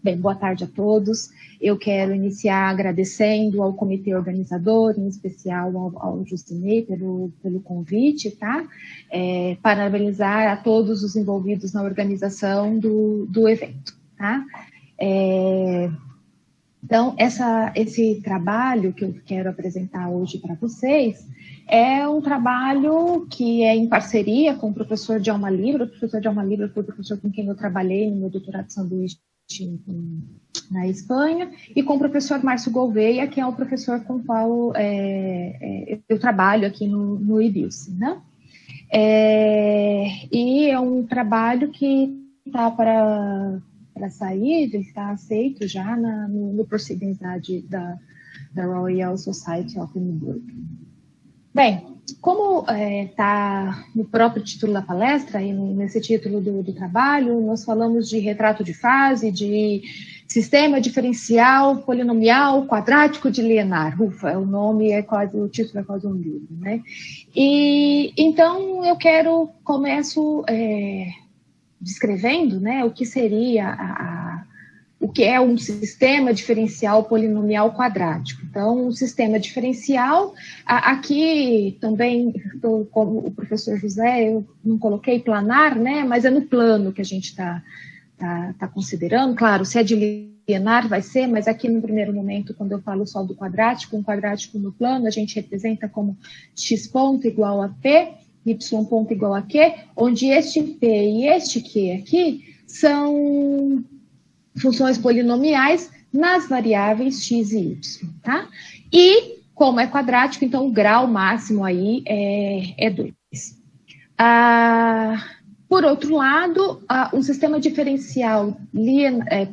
Bem, boa tarde a todos. Eu quero iniciar agradecendo ao comitê organizador, em especial ao Justinei pelo convite, tá? Parabenizar a todos os envolvidos na organização do evento, tá? Então, esse trabalho que eu quero apresentar hoje para vocês é um trabalho que é em parceria com o professor Djalma Libra. O professor Djalma Libra foi o professor com quem eu trabalhei no meu doutorado de sanduíche na Espanha, e com o professor Márcio Gouveia, que é o professor com o qual eu trabalho aqui no IBILSE, né? E é um trabalho que está para sair, ele está aceito já no Proceedings da Royal Society of Edinburgh. Bem, como está no próprio título da palestra, e nesse título do trabalho, nós falamos de retrato de fase, de sistema diferencial, polinomial, quadrático de Liénard. Ufa, o título é quase um livro, né? E então eu começo descrevendo, né, o que seria o que é um sistema diferencial polinomial quadrático. Então, o sistema diferencial, aqui também, como o professor José, eu não coloquei planar, né, mas é no plano que a gente está considerando. Claro, se é de Liénard vai ser, mas aqui no primeiro momento, quando eu falo só do quadrático, um quadrático no plano, a gente representa como x ponto igual a p, y ponto igual a q, onde este p e este q aqui são funções polinomiais nas variáveis x e y, tá? E, como é quadrático, então o grau máximo aí é 2. Por outro lado, um sistema diferencial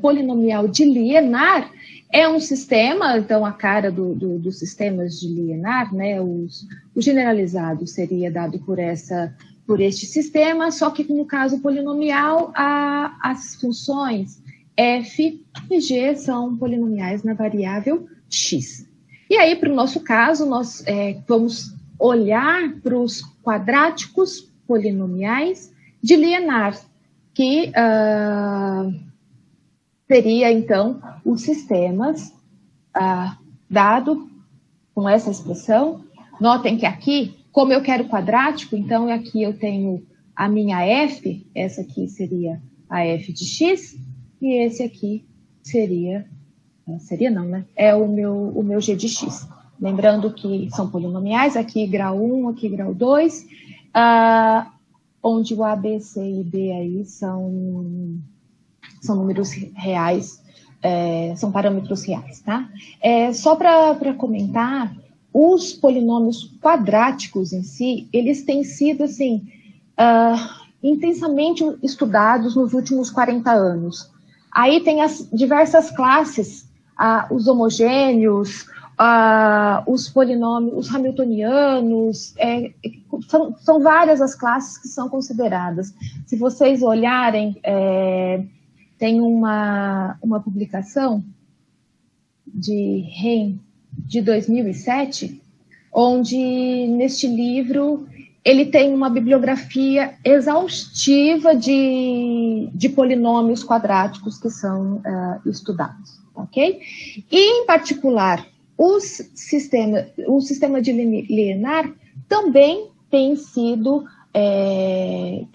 polinomial de Liénard é um sistema, então a cara dos sistemas de Liénard, né, o generalizado seria dado por este sistema, só que no caso polinomial, as funções f e g são polinomiais na variável x. E aí, para o nosso caso, nós vamos olhar para os quadráticos polinomiais de Liénard, que seria, então, os sistemas dado com essa expressão. Notem que aqui, como eu quero quadrático, então aqui eu tenho a minha f, essa aqui seria a f de x, e esse aqui seria não, né? É o meu g de x. Lembrando que são polinomiais, aqui grau 1, aqui grau 2, onde o a, b, c e d aí são números reais, são parâmetros reais, tá? Só para comentar, os polinômios quadráticos em si, eles têm sido, assim, intensamente estudados nos últimos 40 anos. Aí tem as diversas classes, os homogêneos, os polinômios, os hamiltonianos, são várias as classes que são consideradas. Se vocês olharem, tem uma publicação de Rehm, de 2007, onde, neste livro, ele tem uma bibliografia exaustiva de polinômios quadráticos que são estudados, ok? E, em particular, o sistema de Liénard também tem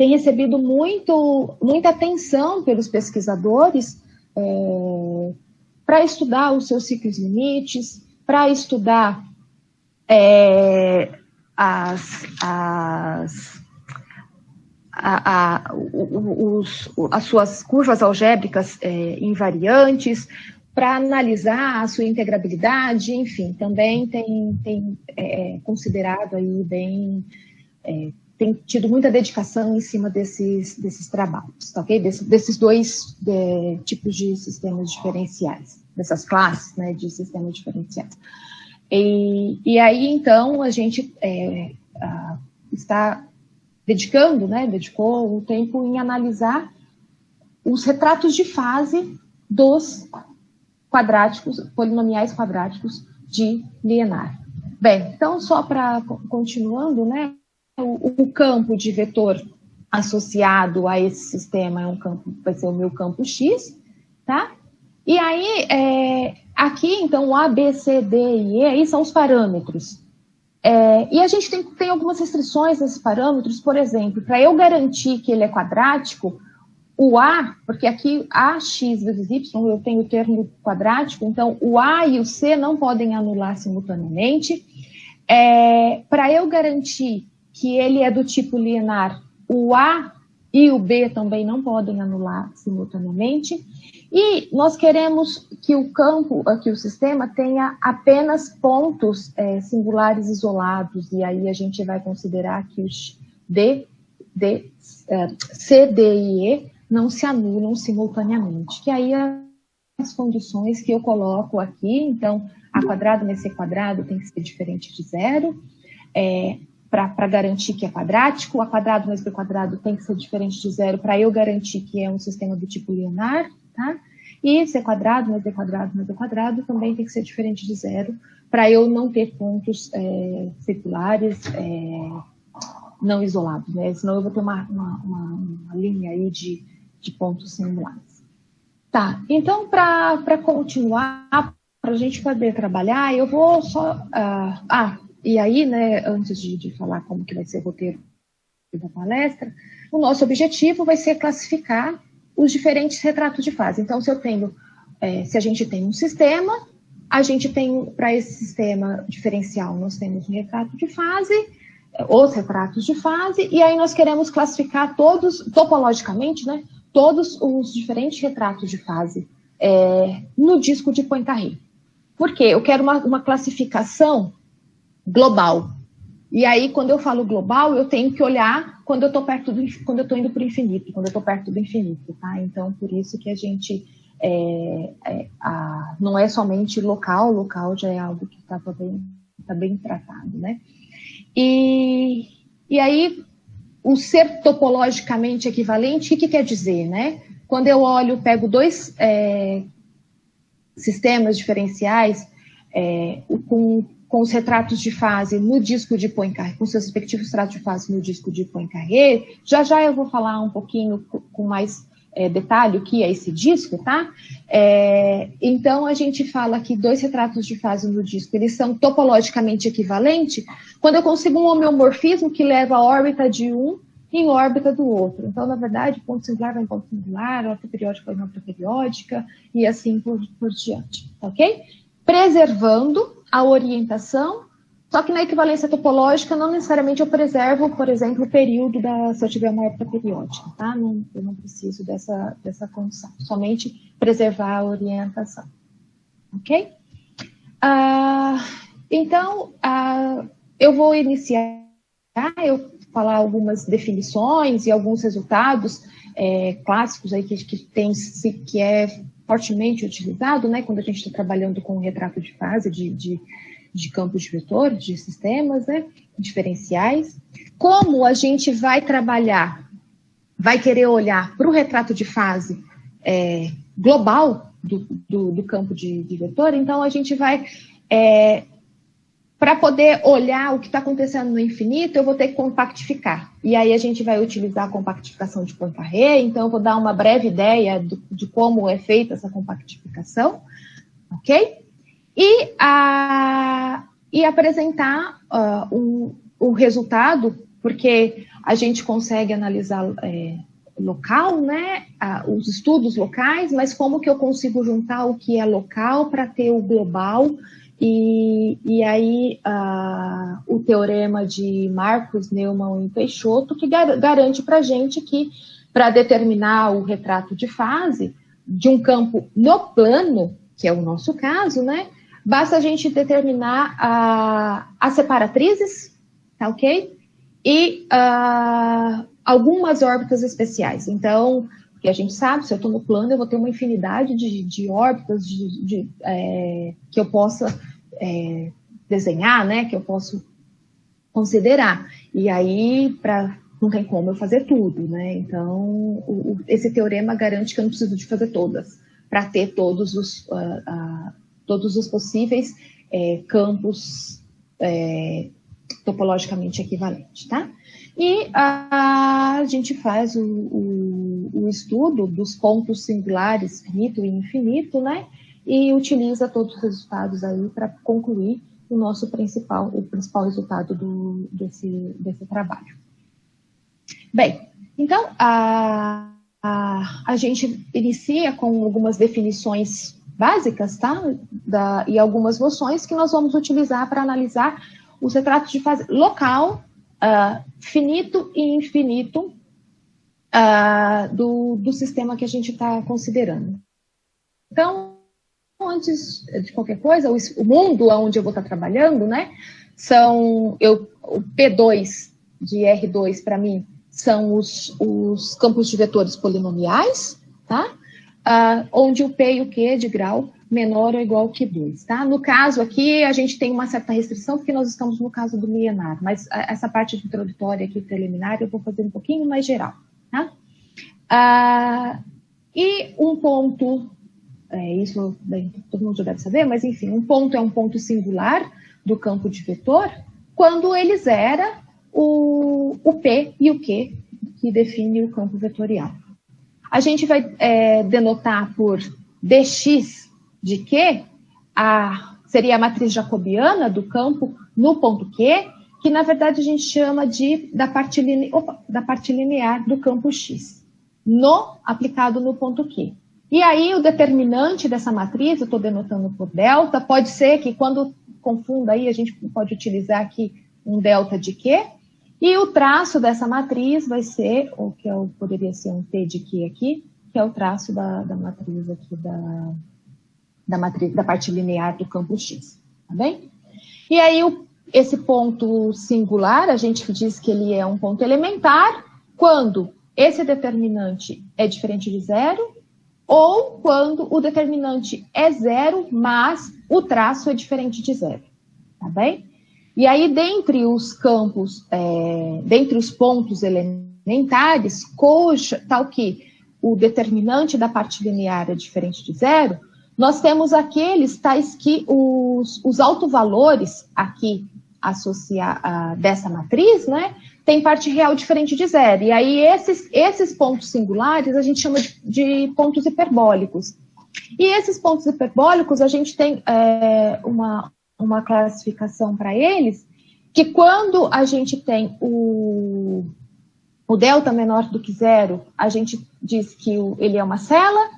recebido muita atenção pelos pesquisadores para estudar os seus ciclos limites, para estudar as suas curvas algébricas invariantes, para analisar a sua integrabilidade, enfim, também tem considerado aí bem, tem tido muita dedicação em cima desses trabalhos, tá, ok? Desses dois tipos de sistemas diferenciais, dessas classes, né, de sistemas diferenciais. E aí, então, a gente está dedicou o tempo em analisar os retratos de fase dos polinomiais quadráticos de Liénard. Bem, então, só para continuando, né, o campo de vetor associado a esse sistema vai ser o meu campo X, tá? E aí, aqui, então, o A, B, C, D e E, aí são os parâmetros. E a gente tem algumas restrições nesses parâmetros, por exemplo, para eu garantir que ele é quadrático, o A, porque aqui AX vezes Y, eu tenho o termo quadrático, então o A e o C não podem anular simultaneamente. Para eu garantir que ele é do tipo linear, o A e o B também não podem anular simultaneamente. E nós queremos que o campo, que o sistema tenha apenas pontos singulares isolados, e aí a gente vai considerar que os C, D e E não se anulam simultaneamente, que aí as condições que eu coloco aqui, então, A quadrado mais C quadrado tem que ser diferente de zero, para garantir que é quadrático, A quadrado mais B quadrado tem que ser diferente de zero para eu garantir que é um sistema do tipo linear, tá? E C quadrado mais B quadrado mais B quadrado também tem que ser diferente de zero para eu não ter pontos circulares não isolados, né? Senão eu vou ter uma linha aí de pontos singulares. Tá, então para continuar, para a gente poder trabalhar, eu vou só... e aí, né, antes de falar como que vai ser o roteiro da palestra, o nosso objetivo vai ser classificar os diferentes retratos de fase. Então, se a gente tem um sistema, a gente tem, para esse sistema diferencial, nós temos um retrato de fase, os retratos de fase, e aí nós queremos classificar todos, topologicamente, né, todos os diferentes retratos de fase no disco de Poincaré. Por quê? Eu quero uma classificação global. E aí, quando eu falo global, eu tenho que olhar quando eu estou quando eu estou indo para o infinito, quando eu estou perto do infinito, tá? Então, por isso que a gente não é somente local já é algo que está bem tratado, né? E aí, o ser topologicamente equivalente, o que quer dizer, né? Quando eu pego dois sistemas diferenciais com os retratos de fase no disco de Poincaré, com seus respectivos retratos de fase no disco de Poincaré, já eu vou falar um pouquinho com mais detalhe o que é esse disco, tá? Então, a gente fala que dois retratos de fase no disco, eles são topologicamente equivalentes quando eu consigo um homeomorfismo que leva a órbita de um em órbita do outro. Então, na verdade, ponto singular vai em ponto singular, órbita periódica vai em órbita periódica, e assim por diante, ok? Preservando a orientação, só que na equivalência topológica, não necessariamente eu preservo, por exemplo, o período se eu tiver uma órbita periódica, tá? Eu não preciso dessa condição, somente preservar a orientação, ok? Então, eu vou iniciar, eu falar algumas definições e alguns resultados clássicos aí que é fortemente utilizado, né, quando a gente está trabalhando com retrato de fase de campos de vetores, de sistemas, né, diferenciais. Como a gente vai trabalhar, vai querer olhar para o retrato de fase global do campo de vetor, então a gente vai... para poder olhar o que está acontecendo no infinito, eu vou ter que compactificar. E aí a gente vai utilizar a compactificação de Poincaré, então eu vou dar uma breve ideia de como é feita essa compactificação, ok? E apresentar o resultado, porque a gente consegue analisar local, né, os estudos locais, mas como que eu consigo juntar o que é local para ter o global. E aí, o teorema de Marcos, Neumann e Peixoto, que garante para a gente que, para determinar o retrato de fase de um campo no plano, que é o nosso caso, né, basta a gente determinar as separatrizes, tá ok? E algumas órbitas especiais. Então, porque a gente sabe, se eu estou no plano, eu vou ter uma infinidade de órbitas que eu possa desenhar, né, que eu posso considerar. E aí, não tem como eu fazer tudo, né? Então, esse teorema garante que eu não preciso de fazer todas, para ter todos os possíveis campos topologicamente equivalentes, tá? E a gente faz o estudo dos pontos singulares finito e infinito, né? E utiliza todos os resultados aí para concluir o principal resultado desse trabalho. Bem, então, a gente inicia com algumas definições básicas, tá? E algumas noções que nós vamos utilizar para analisar os retratos de fase local, finito e infinito do sistema que a gente está considerando. Então, antes de qualquer coisa, o mundo onde eu vou estar trabalhando, né, o P2 de R2 para mim são os campos de vetores polinomiais, tá? Onde o P e o Q de grau menor ou igual que 2, tá? No caso aqui, a gente tem uma certa restrição, porque nós estamos no caso do milionário, mas essa parte introdutória aqui, preliminar, eu vou fazer um pouquinho mais geral, tá? E um ponto, isso bem, todo mundo já deve saber, mas enfim, um ponto é um ponto singular do campo de vetor, quando ele zera o P e o Q, que define o campo vetorial. A gente vai denotar por dx de Q, seria a matriz jacobiana do campo no ponto Q, que na verdade a gente chama da parte linear do campo X, aplicado no ponto Q. E aí o determinante dessa matriz, eu estou denotando por delta, pode ser que quando confunda aí, a gente pode utilizar aqui um delta de Q, e o traço dessa matriz vai ser, ou que poderia ser um T de Q aqui, que é o traço da matriz aqui, da parte linear do campo X, tá bem? E aí, esse ponto singular, a gente diz que ele é um ponto elementar, quando esse determinante é diferente de zero, ou quando o determinante é zero, mas o traço é diferente de zero, tá bem? E aí, dentre os campos, dentre os pontos elementares, tal que o determinante da parte linear é diferente de zero, nós temos aqueles tais que os autovalores aqui dessa matriz, né, tem parte real diferente de zero. E aí, esses pontos singulares a gente chama de pontos hiperbólicos. E esses pontos hiperbólicos, a gente tem uma classificação para eles, que quando a gente tem o delta menor do que zero, a gente diz que ele é uma cela.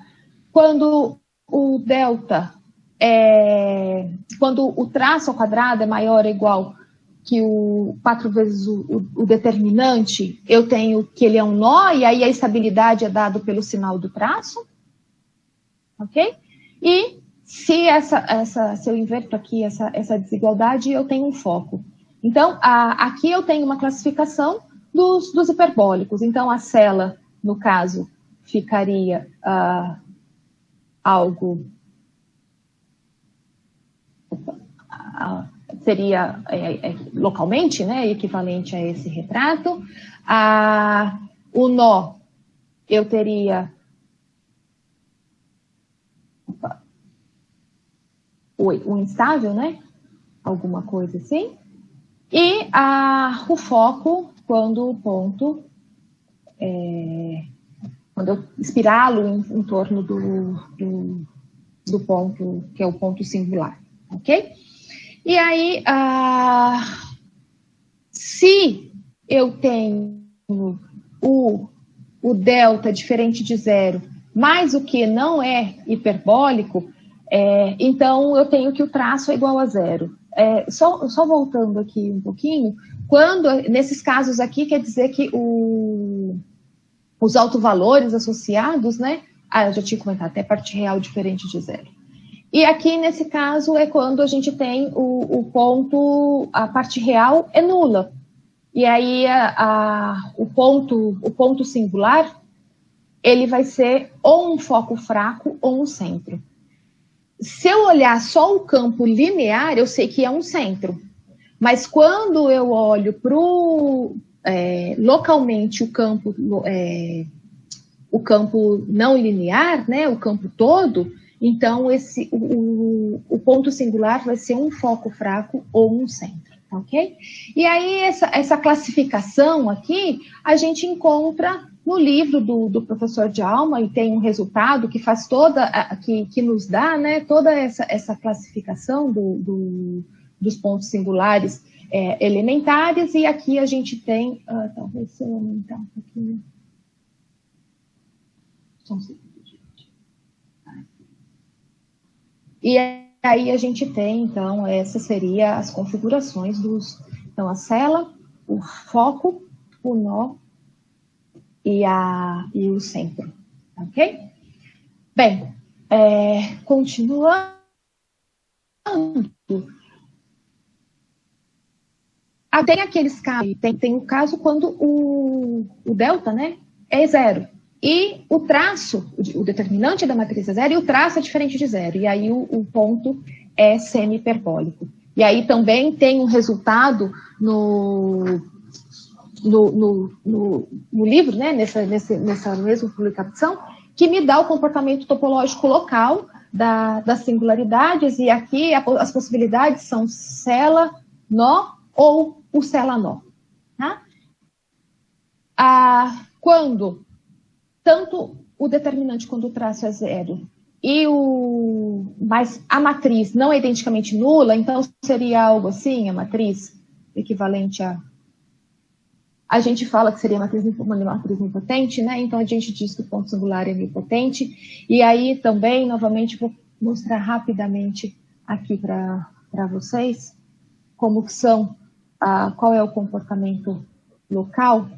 Quando o delta quando o traço ao quadrado é maior ou igual que 4 vezes o determinante, eu tenho que ele é um nó, e aí a estabilidade é dado pelo sinal do traço, ok? E se eu inverto aqui essa desigualdade, eu tenho um foco. Então, aqui eu tenho uma classificação dos hiperbólicos. Então, a cela, no caso, ficaria algo... seria localmente, né, equivalente a esse retrato. O nó, eu teria... o instável, né? Alguma coisa assim. E o foco, quando o ponto... quando eu espiralo em torno do ponto, que é o ponto singular, ok? E aí, se eu tenho o delta diferente de zero, mas o que não é hiperbólico, então eu tenho que o traço é igual a zero. Só voltando aqui um pouquinho, nesses casos aqui, quer dizer que os autovalores associados, né? Eu já tinha comentado, até parte real diferente de zero. E aqui, nesse caso, é quando a gente tem o ponto, a parte real é nula. E aí, o ponto singular, ele vai ser ou um foco fraco ou um centro. Se eu olhar só o campo linear, eu sei que é um centro. Mas quando eu olho localmente o campo não linear, né, o campo todo, então o ponto singular vai ser um foco fraco ou um centro, tá ok? E aí, essa classificação aqui, a gente encontra no livro do professor Djalma, e tem um resultado que faz que nos dá, né, toda essa classificação dos pontos singulares elementares, e aqui a gente tem, talvez se eu aumentar um pouquinho, só um segundo, gente. E aí a gente tem, então, essas seriam as configurações então, a cela, o foco, o nó e o centro, ok? Bem, continuando, tem aqueles casos, tem o caso quando o delta, né, é zero, e o traço, o determinante da matriz é zero, e o traço é diferente de zero, e aí o ponto é semi-hiperbólico. E aí também tem um resultado no livro, né, nessa mesma publicação, que me dá o comportamento topológico local das singularidades, e aqui as possibilidades são cela, nó ou o cela-nó. Tá? Quando tanto o determinante quanto o traço é zero, mas a matriz não é identicamente nula, então seria algo assim, a matriz equivalente a gente fala que seria uma matriz nilpotente, né? Então a gente diz que o ponto singular é nilpotente. E aí também, novamente, vou mostrar rapidamente aqui para vocês como que são, qual é o comportamento local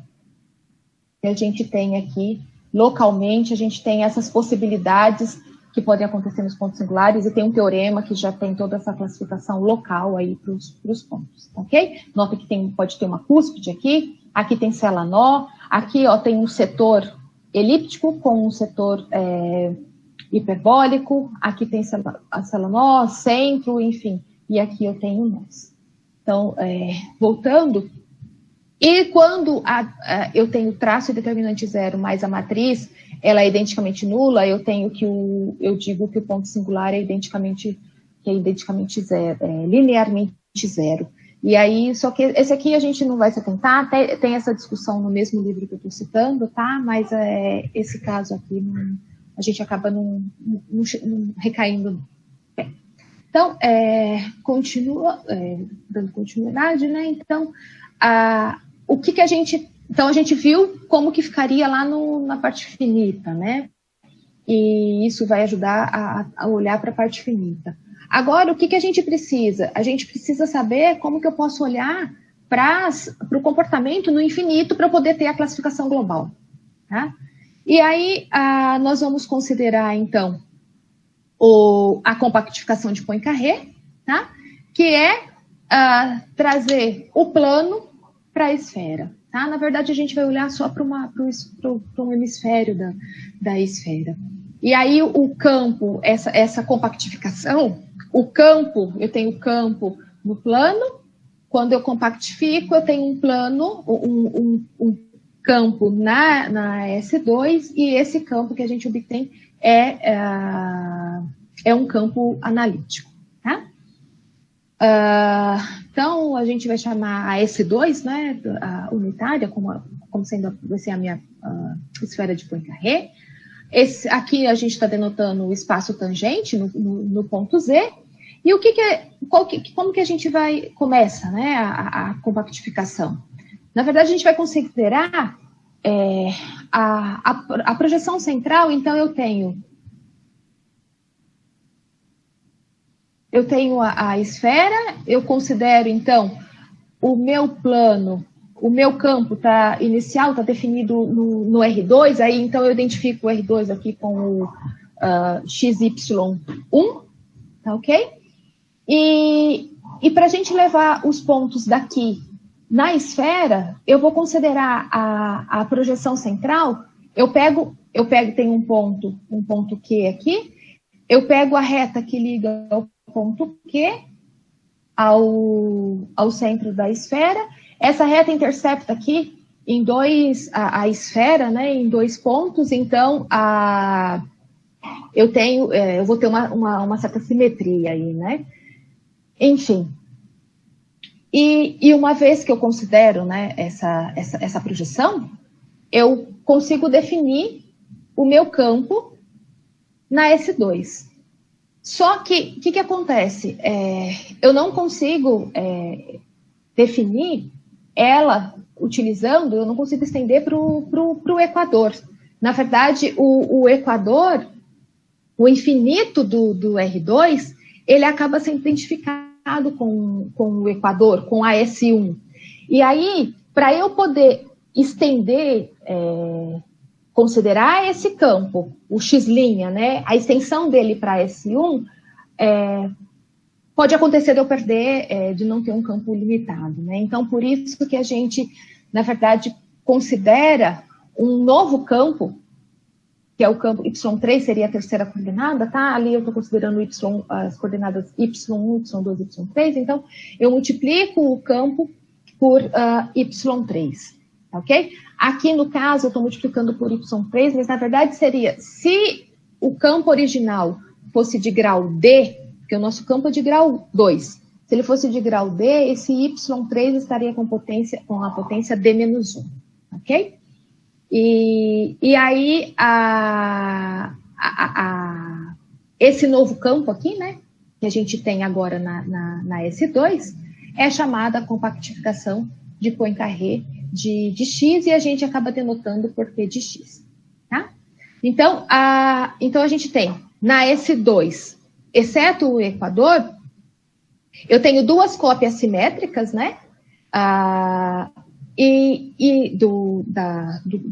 que a gente tem aqui. Localmente, a gente tem essas possibilidades que podem acontecer nos pontos singulares, e tem um teorema que já tem toda essa classificação local aí para os pontos, ok? Nota que pode ter uma cúspide aqui tem cela-nó, aqui ó, tem um setor elíptico com um setor hiperbólico, aqui tem a cela-nó, centro, enfim, e aqui eu tenho nós. Então, voltando, e quando eu tenho traço e determinante zero mais a matriz, ela é identicamente nula, eu digo que o ponto singular é identicamente zero, linearmente zero. E aí, só que esse aqui a gente não vai se atentar, tem essa discussão no mesmo livro que eu estou citando, tá? Mas esse caso aqui, a gente acaba não recaindo bem. Então, dando continuidade, né? Então, Então, a gente viu como que ficaria lá na parte finita, né? E isso vai ajudar a olhar para a parte finita. Agora, o que a gente precisa? A gente precisa saber como que eu posso olhar para o comportamento no infinito para eu poder ter a classificação global. Tá? E aí, nós vamos considerar, então, a compactificação de Poincaré, tá? Que é trazer o plano para a esfera. Tá? Na verdade, a gente vai olhar só para um hemisfério da esfera. E aí, o campo, essa compactificação, eu tenho o campo no plano. Quando eu compactifico, eu tenho um plano, um campo na S2, e esse campo que a gente obtém é um campo analítico. Tá? Então, a gente vai chamar a S2, né, a unitária, como sendo vai ser a minha esfera de Poincaré. Aqui a gente está denotando o espaço tangente no ponto Z. E como que a gente começa, né, a compactificação? Na verdade, a gente vai considerar a projeção central. Então, eu tenho a esfera, eu considero, então, o meu plano, o meu campo inicial está definido no R2, aí então eu identifico o R2 aqui com o XY1, tá ok? E para a gente levar os pontos daqui na esfera, eu vou considerar a projeção central. Tem um ponto Q aqui, eu pego a reta que liga ao ponto Q ao centro da esfera. Essa reta intercepta aqui a esfera, né, em 2 pontos, então eu vou ter uma certa simetria aí, né? Enfim. E uma vez que eu considero, né, essa projeção, eu consigo definir o meu campo na S2. Só que, o que acontece? Eu não consigo definir ela utilizando, eu não consigo estender para o equador. Na verdade, o equador, o infinito do R2, ele acaba sendo identificado com o equador, com a S1. E aí, para eu poder estender, considerar esse campo, o x', né, a extensão dele para S1, pode acontecer de eu perder, de não ter um campo limitado, né? Então, por isso que a gente, na verdade, considera um novo campo, que é o campo Y3, seria a terceira coordenada, tá? Ali eu estou considerando as coordenadas Y1, Y2, Y3, então eu multiplico o campo por Y3, ok? Aqui, no caso, eu estou multiplicando por Y3, mas na verdade seria, se o campo original fosse de grau D, porque o nosso campo é de grau 2, se ele fosse de grau D, esse Y3 estaria com a potência D-1, ok? E aí, esse novo campo aqui, né, que a gente tem agora na S2, é chamada compactificação de Poincaré de X, e a gente acaba denotando por P de X, tá? Então, a gente tem, na S2, exceto o equador, eu tenho duas cópias simétricas, né,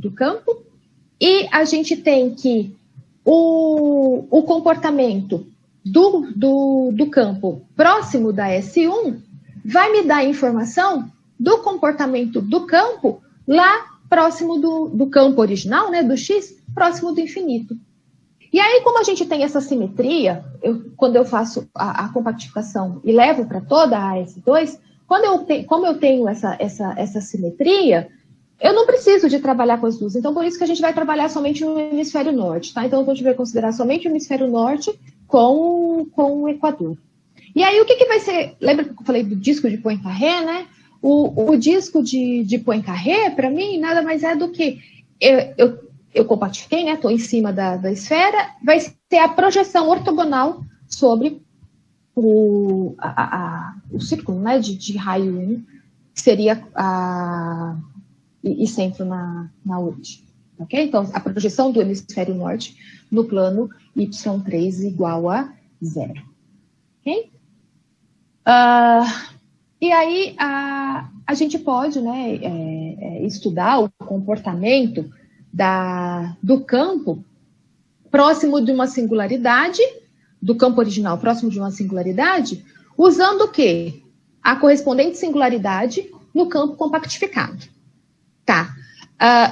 do campo, e a gente tem que o comportamento do campo próximo da S1 vai me dar informação do comportamento do campo lá próximo do campo original, né, do X, próximo do infinito. E aí, como a gente tem essa simetria, quando eu faço a compactificação e levo para toda a S2, como eu tenho essa simetria, eu não preciso de trabalhar com as duas. Então, por isso que a gente vai trabalhar somente no hemisfério norte, tá? Então, a gente vai considerar somente o hemisfério norte com o equador. E aí, o que vai ser... Lembra que eu falei do disco de Poincaré, né? O disco de Poincaré, para mim, nada mais é do que... Eu compactifiquei, né? Estou em cima da esfera. Vai ser a projeção ortogonal sobre o círculo, né, de raio 1, que seria e centro na origem. Ok? Então, a projeção do hemisfério norte no plano Y3 igual a 0. Ok? E aí, a gente pode, né, estudar o comportamento do campo próximo de uma singularidade, do campo original próximo de uma singularidade, usando o quê? A correspondente singularidade no campo compactificado. Tá.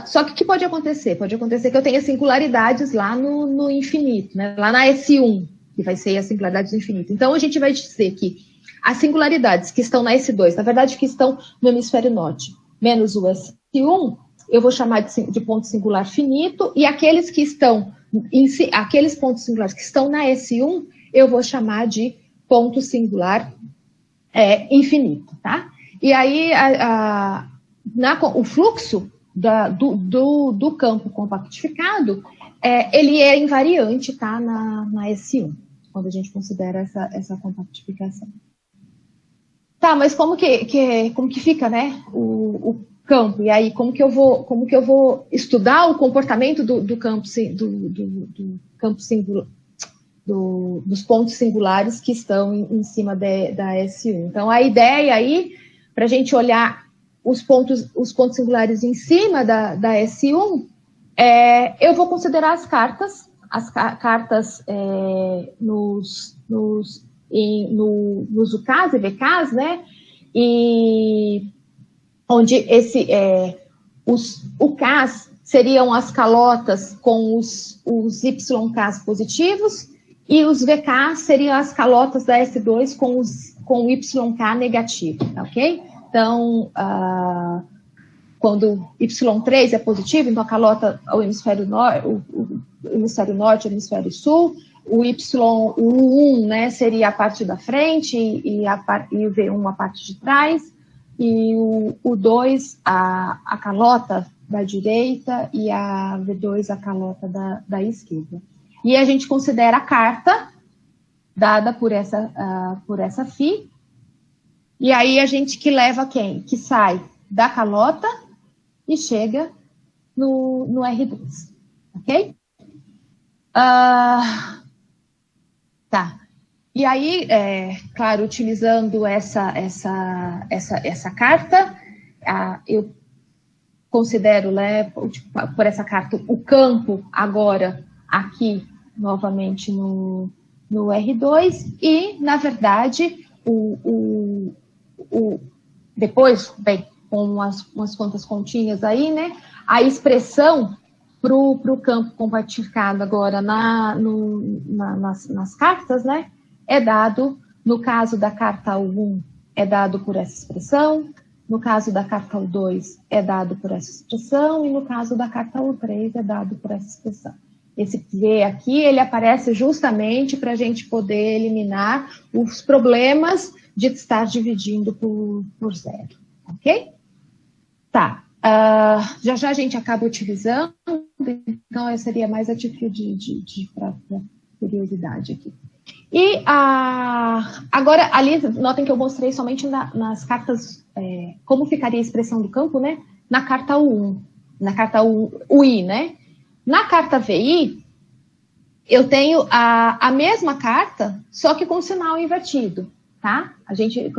Só que o que pode acontecer? Pode acontecer que eu tenha singularidades lá no infinito, né? Lá na S1, que vai ser a singularidade do infinito. Então, a gente vai dizer que as singularidades que estão na S2, na verdade, que estão no hemisfério norte, menos o S1, eu vou chamar de ponto singular finito, e aqueles que estão, aqueles pontos singulares que estão na S1, eu vou chamar de ponto singular infinito, tá? E aí, o fluxo do campo compactificado, ele é invariante, tá? Na S1, quando a gente considera essa compactificação. Tá, mas como que fica, né, o campo? E aí, como que eu vou estudar o comportamento do campo, dos pontos singulares que estão em cima da S1? Então, a ideia aí, para a gente olhar os pontos singulares em cima da S1, eu vou considerar as cartas nos UKs e VKs, né? E onde os UKs seriam as calotas com os YKs positivos, e os VKs seriam as calotas da S2 com o YK negativo, ok? Então, quando Y3 é positivo, então a calota ao hemisfério norte, o hemisfério norte, o hemisfério sul, o U1, né, seria a parte da frente e o V1 a parte de trás, e o 2, a calota da direita, e a V2, a calota da esquerda. E a gente considera a carta dada por essa Φ, e aí a gente que leva quem? Que sai da calota e chega no R2, ok? Tá. E aí, claro, utilizando essa carta, eu considero, por essa carta, o campo agora aqui, novamente no R2, e, na verdade, depois, bem, com umas quantas continhas aí, né, a expressão para o campo compartilhado agora nas cartas, né, é dado, no caso da carta U1, é dado por essa expressão, no caso da carta U2, é dado por essa expressão, e no caso da carta U3, é dado por essa expressão. Esse V aqui, ele aparece justamente para a gente poder eliminar os problemas de estar dividindo por zero, ok? Tá, já a gente acaba utilizando, então essa seria mais a título de curiosidade aqui. E agora, ali, notem que eu mostrei somente nas cartas, como ficaria a expressão do campo, né? Na carta U1, na carta UI, né? Na carta VI, eu tenho a mesma carta, só que com o sinal invertido, tá? A gente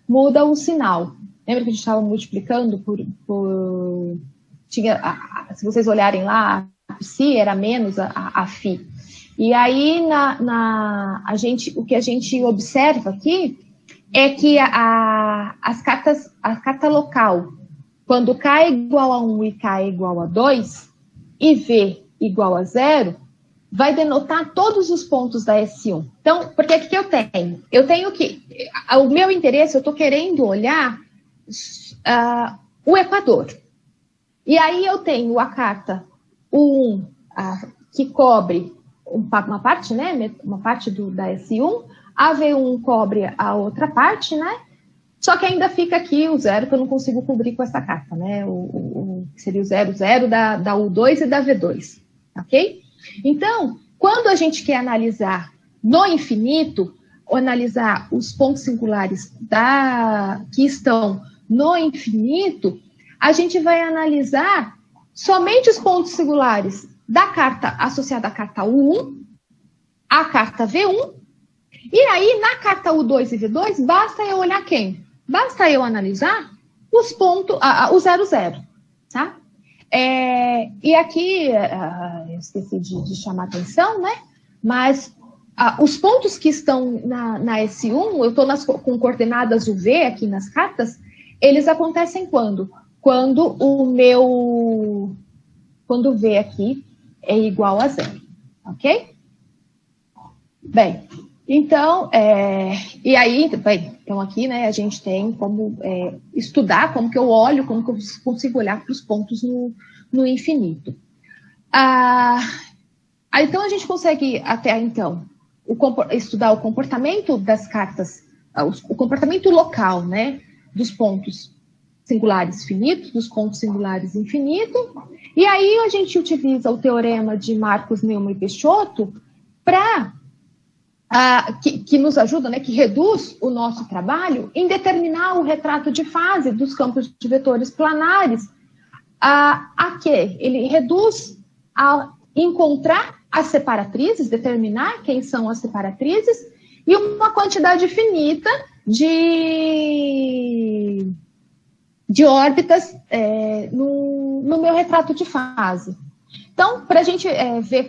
muda o sinal. Lembra que a gente estava multiplicando se vocês olharem lá, a Psi era menos a Φ. E aí, o que a gente observa aqui é que a carta local, quando K é igual a 1 e K é igual a 2, e V igual a 0, vai denotar todos os pontos da S1. Então, porque o que eu tenho? Eu tenho que... O meu interesse, eu estou querendo olhar o equador. E aí eu tenho a carta U1, que cobre uma parte, né? Uma parte da S1, a V1 cobre a outra parte, né? Só que ainda fica aqui o 0 que eu não consigo cobrir com essa carta, né? Que seria o 0, 0 da U2 e da V2, ok? Então, quando a gente quer analisar no infinito, analisar os pontos singulares que estão no infinito, a gente vai analisar somente os pontos singulares da carta associada à carta U1, à carta V1, e aí na carta U2 e V2, basta eu olhar quem? Basta eu analisar os pontos, o 0, 0, tá? E aqui, eu esqueci de chamar a atenção, né? Mas os pontos que estão na S1, eu estou com coordenadas UV aqui nas cartas, eles acontecem quando? Quando quando o V aqui é igual a 0, ok? Bem, então, e aí, bem, então aqui, né, a gente tem como estudar, como que eu olho, como que eu consigo olhar para os pontos no infinito. Então, a gente consegue, até então, estudar o comportamento das cartas, o comportamento local, né, dos pontos singulares finitos, dos pontos singulares infinitos, e aí a gente utiliza o teorema de Marcos, Neumann e Peixoto para que nos ajuda, né, que reduz o nosso trabalho em determinar o retrato de fase dos campos de vetores planares, a que ele reduz a encontrar as separatrizes, determinar quem são as separatrizes, e uma quantidade finita de órbitas no meu retrato de fase. Então, para a gente ver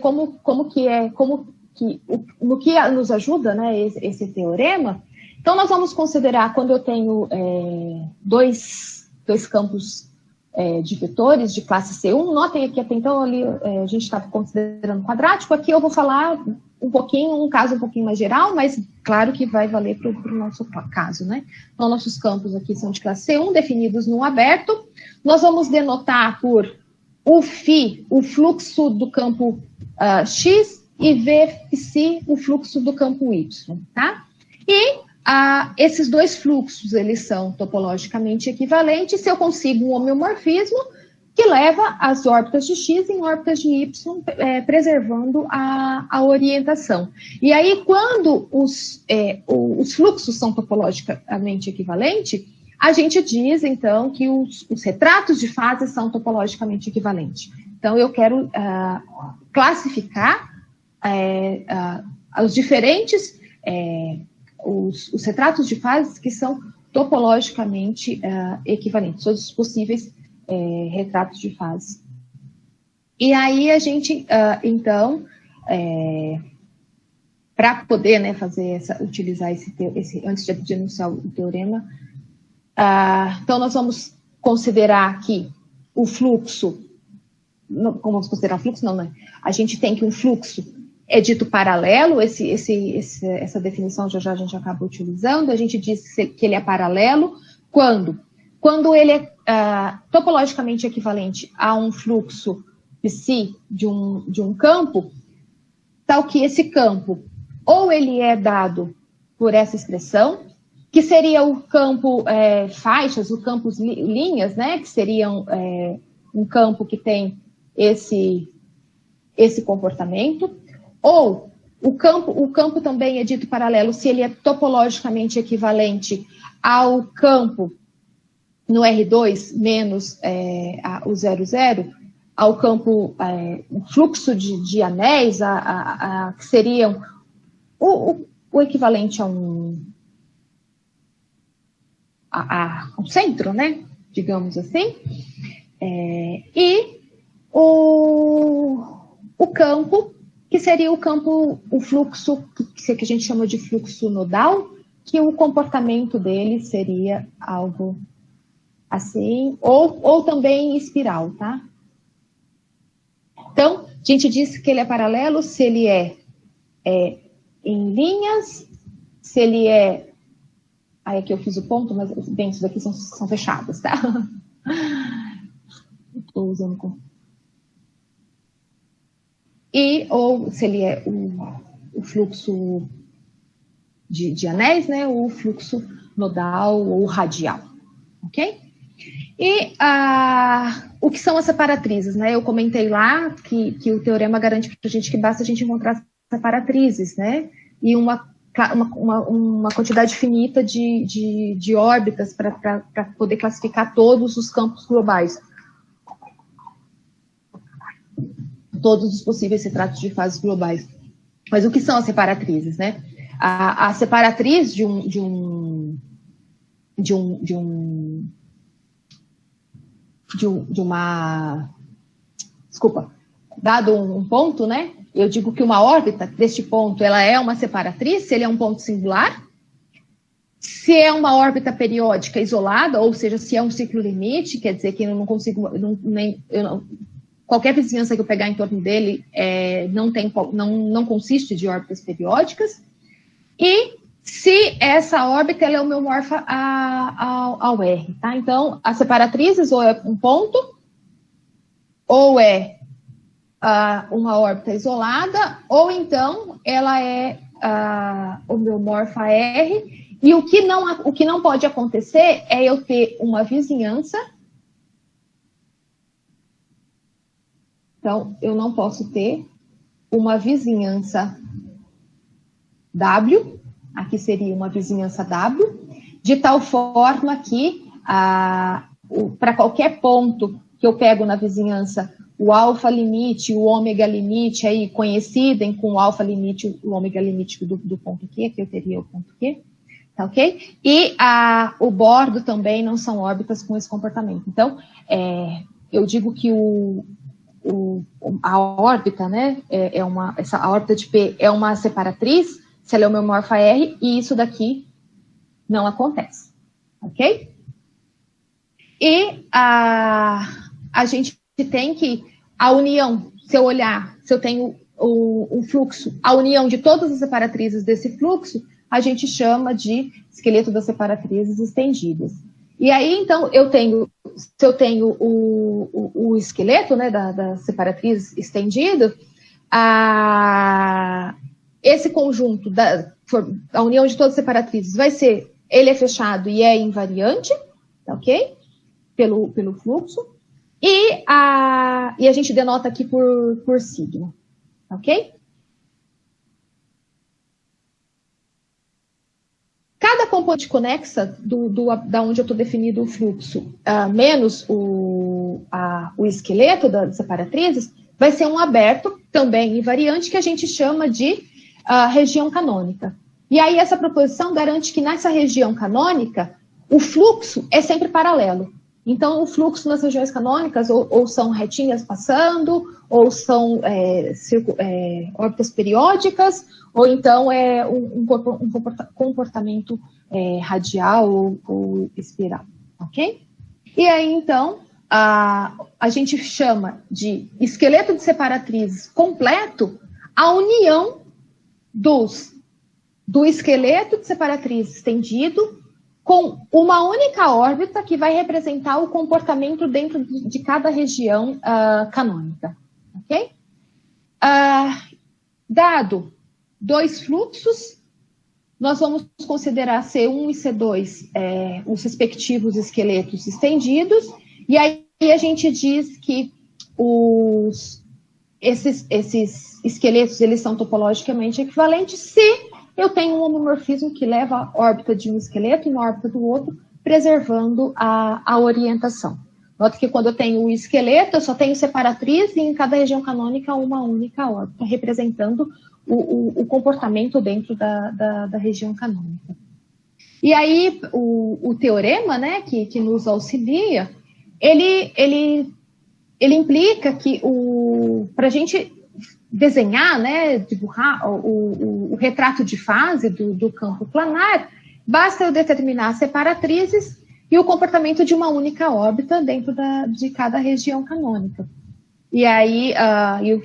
no que nos ajuda, né, esse teorema, então nós vamos considerar quando eu tenho dois campos de vetores de classe C1, notem aqui até então ali a gente está considerando quadrático, aqui eu vou falar um caso um pouquinho mais geral, mas claro que vai valer para o nosso caso, né? Então, nossos campos aqui são de classe C1, definidos no aberto, nós vamos denotar por o φ, o fluxo do campo X, e Vφ, o fluxo do campo Y, tá? E esses dois fluxos, eles são topologicamente equivalentes se eu consigo um homeomorfismo que leva as órbitas de x em órbitas de y, preservando a orientação. E aí, quando os fluxos são topologicamente equivalentes, a gente diz, então, que os retratos de fase são topologicamente equivalentes. Então, eu quero classificar os diferentes, os retratos de fases que são topologicamente equivalentes, todos os possíveis retratos de fase. E aí a gente, então, para poder, né, utilizar esse antes de anunciar o teorema, então nós vamos considerar aqui o fluxo, como vamos considerar o fluxo? Não, né? A gente tem que um fluxo é dito paralelo, essa definição já a gente acaba utilizando, a gente diz que ele é paralelo quando ele é topologicamente equivalente a um fluxo psi de um campo, tal que esse campo, ou ele é dado por essa expressão, que seria o campo faixas, o campo linhas, né, que seriam um campo que tem esse comportamento, ou o campo também é dito paralelo se ele é topologicamente equivalente ao campo no R2 menos o 00, ao campo, o fluxo de anéis, que seriam o equivalente a um centro, né? Digamos assim. E o campo, que seria o fluxo, que a gente chama de fluxo nodal, que o comportamento dele seria algo assim, ou também espiral, tá? Então, a gente disse que ele é paralelo se ele é em linhas, se ele é... Aí aqui eu fiz o ponto, mas bem, isso daqui são fechadas, tá? Estou usando... ou se ele é o fluxo de anéis, né? Ou o fluxo nodal ou radial, ok? E o que são as separatrizes, né? Eu comentei lá que o teorema garante para a gente que basta a gente encontrar separatrizes, né? E uma quantidade finita de órbitas para poder classificar todos os campos globais. Todos os possíveis retratos de fases globais. Mas o que são as separatrizes, né? A separatriz dado um ponto, né? Eu digo que uma órbita deste ponto, ela é uma separatriz, se ele é um ponto singular. Se é uma órbita periódica isolada, ou seja, se é um ciclo limite, quer dizer que eu não consigo, qualquer vizinhança que eu pegar em torno dele não consiste de órbitas periódicas. E se essa órbita ela é homeomorfa ao R, tá? Então, as separatrizes ou é um ponto, ou é uma órbita isolada, ou então ela é homeomorfa a R, e o que não pode acontecer é eu ter uma vizinhança. Então, eu não posso ter uma vizinhança W, aqui seria uma vizinhança W, de tal forma que para qualquer ponto que eu pego na vizinhança, o alfa limite, o ômega limite, aí coincidem com o alfa limite, o ômega limite do ponto Q, que eu teria o ponto Q, tá ok? E o bordo também não são órbitas com esse comportamento. Então, eu digo que a órbita, né, a órbita de P é uma separatriz, se ela é homeomorfa a R, e isso daqui não acontece, ok? E a gente tem que, a união, se eu olhar, se eu tenho o fluxo, a união de todas as separatrizes desse fluxo, a gente chama de esqueleto das separatrizes estendidas. E aí, então, se eu tenho o esqueleto, né, da separatriz estendida, esse conjunto a união de todas as separatrizes vai ser, ele é fechado e é invariante, ok? Pelo fluxo. E a gente denota aqui por sigma, ok? Cada componente conexa da onde eu estou definindo o fluxo, menos o esqueleto das separatrizes, vai ser um aberto, também invariante, que a gente chama de região canônica. E aí essa proposição garante que nessa região canônica, o fluxo é sempre paralelo. Então, o fluxo nas regiões canônicas ou são retinhas passando, ou são órbitas periódicas, ou então é um comportamento radial ou espiral, ok? E aí, então, a gente chama de esqueleto de separatrizes completo a união do esqueleto de separatrizes estendido com uma única órbita que vai representar o comportamento dentro de cada região canônica, ok? Dado dois fluxos, nós vamos considerar C1 e C2 os respectivos esqueletos estendidos, e aí a gente diz que esses esqueletos eles são topologicamente equivalentes se eu tenho um homomorfismo que leva a órbita de um esqueleto e uma órbita do outro, preservando a orientação. Nota que quando eu tenho o esqueleto, eu só tenho separatriz e em cada região canônica uma única órbita, representando o comportamento dentro da região canônica. E aí, o teorema, né, que nos auxilia, ele implica que para a gente desenhar, né, dibujar o retrato de fase do campo planar, basta eu determinar as separatrizes e o comportamento de uma única órbita dentro de cada região canônica. E aí,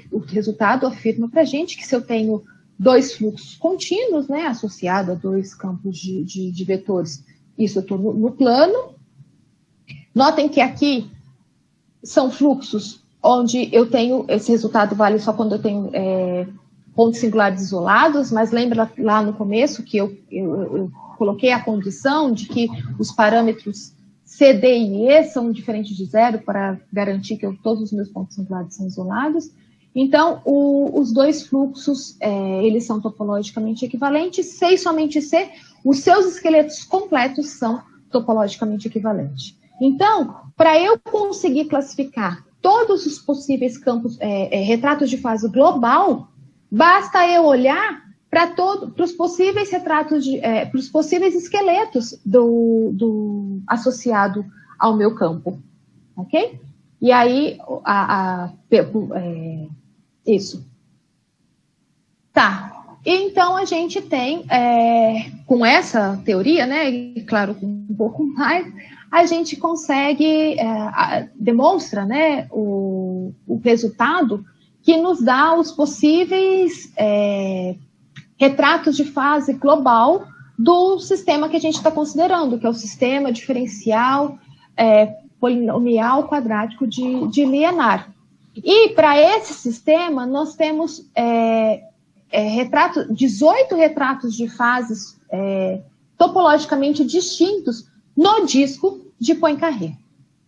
o resultado afirma para a gente que se eu tenho dois fluxos contínuos, né, associados a dois campos de vetores, isso eu estou no plano. Notem que aqui são fluxos onde eu tenho, esse resultado vale só quando eu tenho pontos singulares isolados, mas lembra lá no começo que eu coloquei a condição de que os parâmetros C, D e E são diferentes de zero para garantir que todos os meus pontos singulares são isolados. Então, os dois fluxos, eles são topologicamente equivalentes, C e somente C, os seus esqueletos completos são topologicamente equivalentes. Então, para eu conseguir classificar todos os possíveis campos, retratos de fase global, basta eu olhar para os possíveis retratos, para os possíveis esqueletos associado ao meu campo, ok? E aí, isso. Tá. Então, a gente tem, com essa teoria, né, e claro, com um pouco mais, a gente consegue, demonstra, né, o resultado que nos dá os possíveis retratos de fase global do sistema que a gente está considerando, que é o sistema diferencial polinomial quadrático de Lienar. E para esse sistema, nós temos 18 retratos de fases topologicamente distintos no disco de Poincaré.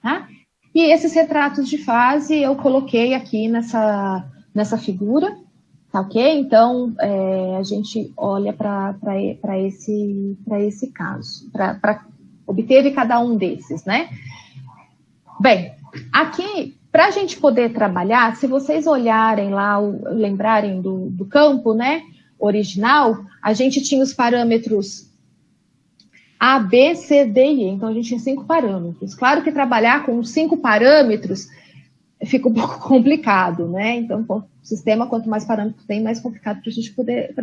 Tá? E esses retratos de fase eu coloquei aqui nessa figura, tá ok? Então, a gente olha para esse caso, para obter cada um desses, né? Bem, aqui, para a gente poder trabalhar, se vocês olharem lá, lembrarem do campo, né, original, a gente tinha os parâmetros A, B, C, D e E. Então, a gente tinha 5 parâmetros. Claro que trabalhar com 5 parâmetros fica um pouco complicado, né? Então, o sistema, quanto mais parâmetros tem, mais complicado para a gente poder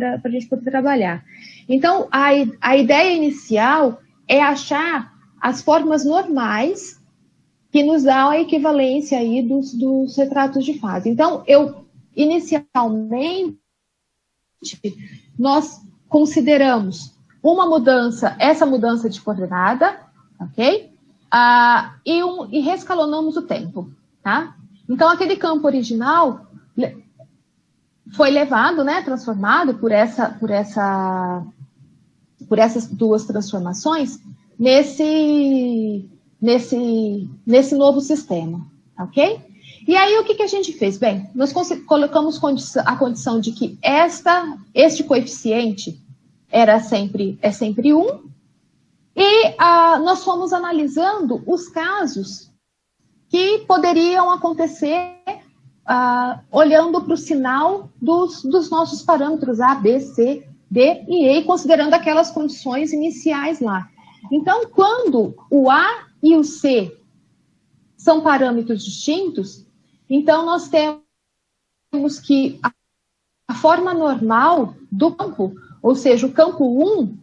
trabalhar. Então, a ideia inicial é achar as formas normais que nos dão a equivalência aí dos retratos de fase. Então, inicialmente, nós consideramos essa mudança de coordenada, ok? E reescalonamos o tempo, tá? Então, aquele campo original foi levado, né, transformado por essa por essas duas transformações nesse novo sistema, ok? E aí, o que a gente fez? Bem, nós colocamos a condição de que este coeficiente é sempre 1, e nós fomos analisando os casos que poderiam acontecer olhando para o sinal dos nossos parâmetros A, B, C, D e E, considerando aquelas condições iniciais lá. Então, quando o A e o C são parâmetros distintos, então nós temos que a forma normal do campo, ou seja, o campo 1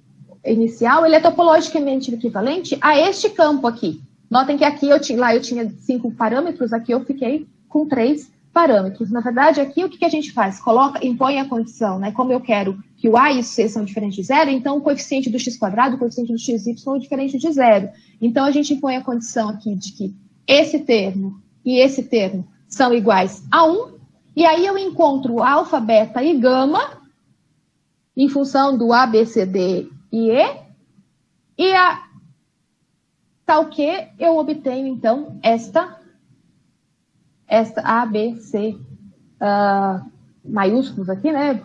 inicial, ele é topologicamente equivalente a este campo aqui. Notem que aqui eu tinha 5 parâmetros, aqui eu fiquei com 3 parâmetros. Na verdade, aqui o que a gente faz? Impõe a condição, né? Como eu quero que o A e o C são diferentes de 0, então o coeficiente do x², o coeficiente do xy é diferente de 0. Então a gente impõe a condição aqui de que esse termo e esse termo são iguais a 1, e aí eu encontro alfa, beta e gama em função do A, B, C, D e E, e tal que eu obtenho, então, esta A, B, C, maiúsculos aqui, né,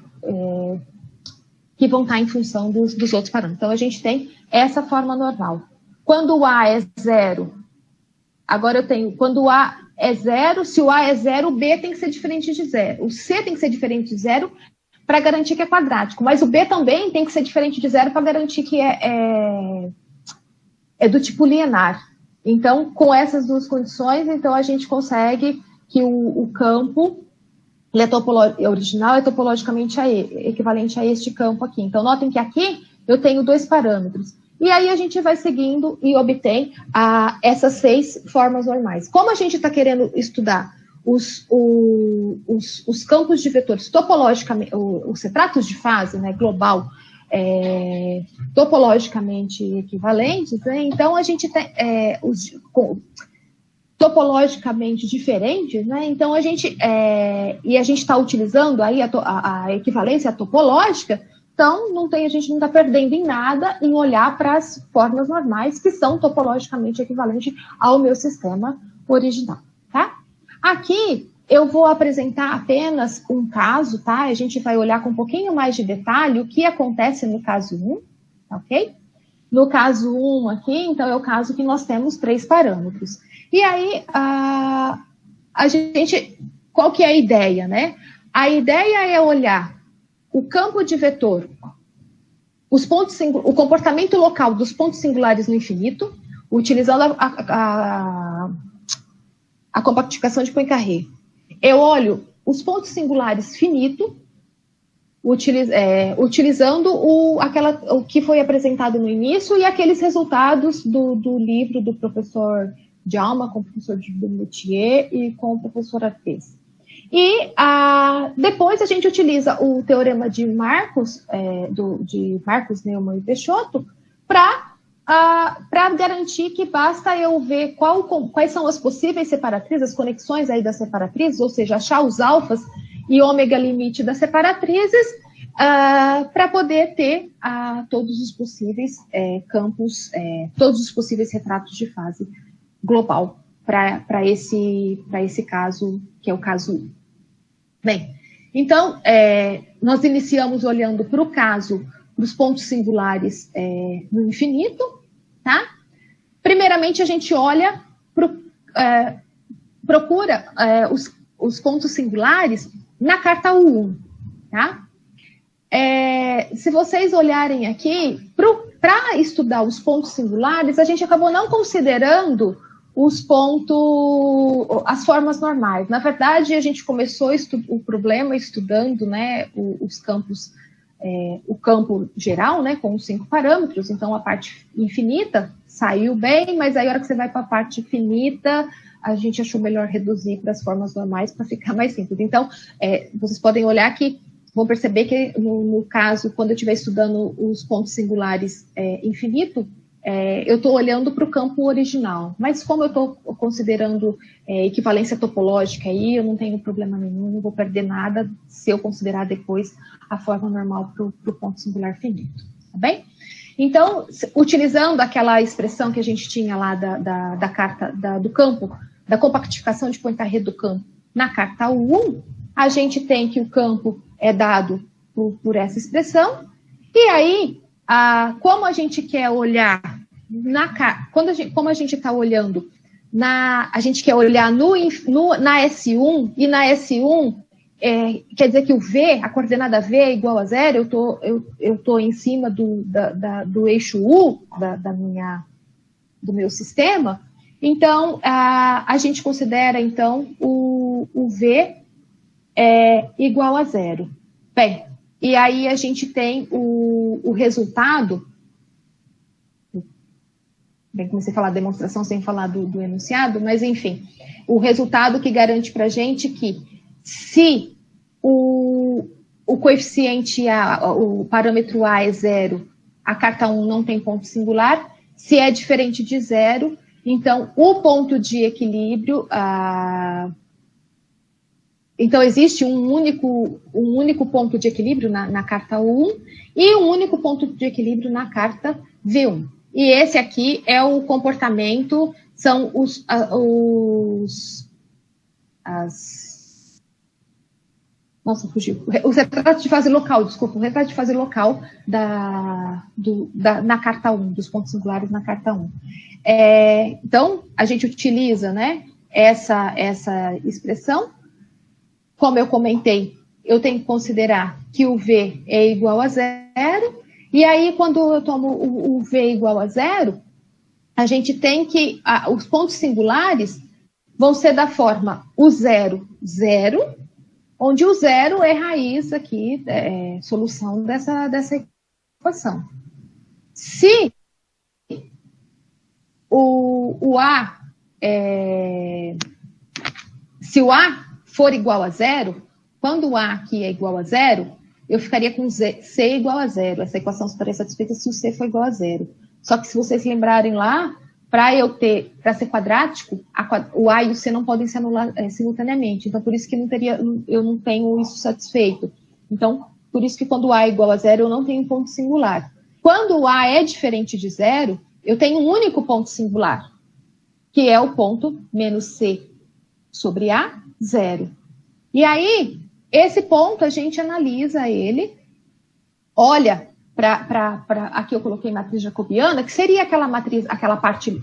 que vão estar em função dos outros parâmetros. Então, a gente tem essa forma normal. Quando o A é 0, agora eu tenho, quando o A é 0, se o A é 0, o B tem que ser diferente de 0. O C tem que ser diferente de 0 para garantir que é quadrático, mas o B também tem que ser diferente de 0 para garantir que é do tipo linear. Então, com essas duas condições, então a gente consegue que o campo original é topologicamente equivalente a este campo aqui. Então, notem que aqui eu tenho 2 parâmetros. E aí a gente vai seguindo e obtém essas 6 formas normais. Como a gente está querendo estudar os campos de vetores topologicamente, os retratos de fase, né, global, topologicamente equivalentes, né? Então a gente tem topologicamente diferentes, né? Então a gente está utilizando aí a equivalência topológica. Então a gente não está perdendo em nada em olhar para as formas normais que são topologicamente equivalentes ao meu sistema original, tá? Aqui eu vou apresentar apenas um caso, tá? A gente vai olhar com um pouquinho mais de detalhe o que acontece no caso 1, ok? No caso 1 aqui, então, é o caso que nós temos 3 parâmetros. E aí, qual que é a ideia, né? A ideia é olhar o campo de vetor, o comportamento local dos pontos singulares no infinito, utilizando a compactificação de Poincaré. Eu olho os pontos singulares finito, utilizando o que foi apresentado no início e aqueles resultados do livro do professor Djalma, com o professor Dumetier e com o professor Artes. E depois a gente utiliza o teorema de Marcos, de Marcos, Neumann e Peixoto, para garantir que basta eu ver quais são as possíveis separatrizes, as conexões aí das separatrizes, ou seja, achar os alfas e ômega limite das separatrizes, para poder ter todos os possíveis campos, todos os possíveis retratos de fase global para esse caso, que é o caso 1. Bem, então, nós iniciamos olhando para o caso dos pontos singulares no infinito, tá? Primeiramente, a gente olha, procura os pontos singulares na carta U1, tá? Se vocês olharem aqui, para estudar os pontos singulares, a gente acabou não considerando as formas normais. Na verdade, a gente começou o problema estudando, né, os campos, o campo geral, né, com os 5 parâmetros. Então, a parte infinita saiu bem, mas aí, a hora que você vai para a parte finita, a gente achou melhor reduzir para as formas normais para ficar mais simples. Então, vocês podem olhar que vão perceber que, no caso, quando eu estiver estudando os pontos singulares infinito, eu estou olhando para o campo original, mas como eu estou considerando equivalência topológica aí, eu não tenho problema nenhum, não vou perder nada se eu considerar depois a forma normal para o ponto singular finito, tá bem? Então, utilizando aquela expressão que a gente tinha lá da carta do campo, da compactificação de Poincaré do campo na carta 1, a gente tem que o campo é dado por essa expressão, e aí, como a gente quer olhar, como a gente está olhando, a gente quer olhar na S1, e na S1, quer dizer que o V, a coordenada V é igual a 0, eu tô em cima do eixo U do meu sistema, então a gente considera então o V igual a 0. Bem, e aí a gente tem o resultado. Bem, comecei a falar demonstração sem falar do enunciado, mas enfim, o resultado que garante para a gente que se o coeficiente A, o parâmetro A é 0, a carta 1 não tem ponto singular. Se é diferente de 0, então o ponto de equilíbrio, então existe um único ponto de equilíbrio na carta 1 e um único ponto de equilíbrio na carta V1. E esse aqui é o comportamento, são os retratos de fase local, desculpa, o retrato de fase local na carta 1, dos pontos singulares na carta 1. Então, a gente utiliza, né, essa expressão. Como eu comentei, eu tenho que considerar que o V é igual a 0, e aí, quando eu tomo o V igual a 0, a gente tem que, os pontos singulares vão ser da forma o 0, 0, onde o 0 é raiz aqui, solução dessa equação. Se o A for igual a 0, quando o A aqui é igual a 0, eu ficaria com C igual a 0. Essa equação estaria satisfeita se o C for igual a 0. Só que se vocês lembrarem lá, para ser quadrático, o A e o C não podem se anular simultaneamente. Então, por isso que eu não tenho isso satisfeito. Então, por isso que quando o A é igual a 0, eu não tenho ponto singular. Quando o A é diferente de 0, eu tenho um único ponto singular, que é o ponto menos C sobre A, 0. E aí, esse ponto a gente analisa ele, olha aqui eu coloquei matriz jacobiana, que seria aquela matriz, a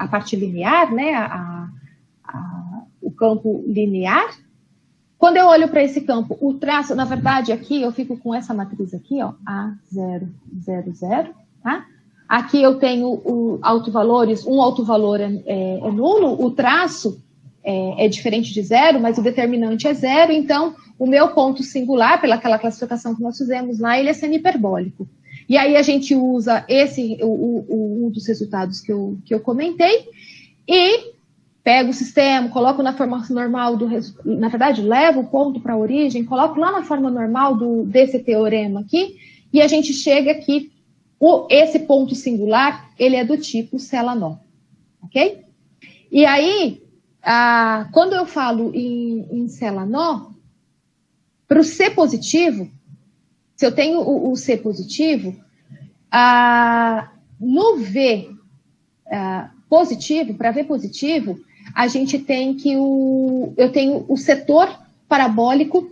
parte linear, né, o campo linear. Quando eu olho para esse campo, o traço, na verdade, aqui eu fico com essa matriz aqui, ó, A0, 0, 0, tá? Aqui eu tenho autovalores, um autovalor é nulo, o traço é diferente de 0, mas o determinante é 0, então o meu ponto singular, pelaquela classificação que nós fizemos lá, ele é semi-hiperbólico. E aí a gente usa um dos resultados que eu comentei, e pego o sistema, coloco na forma normal na verdade, levo o ponto para a origem, coloco lá na forma normal desse teorema aqui, e a gente chega que esse ponto singular, ele é do tipo Celanov, ok? E aí, quando eu falo em Celanov, para o C positivo, se eu tenho o C positivo, no V positivo, para V positivo, a gente tem que eu tenho o setor parabólico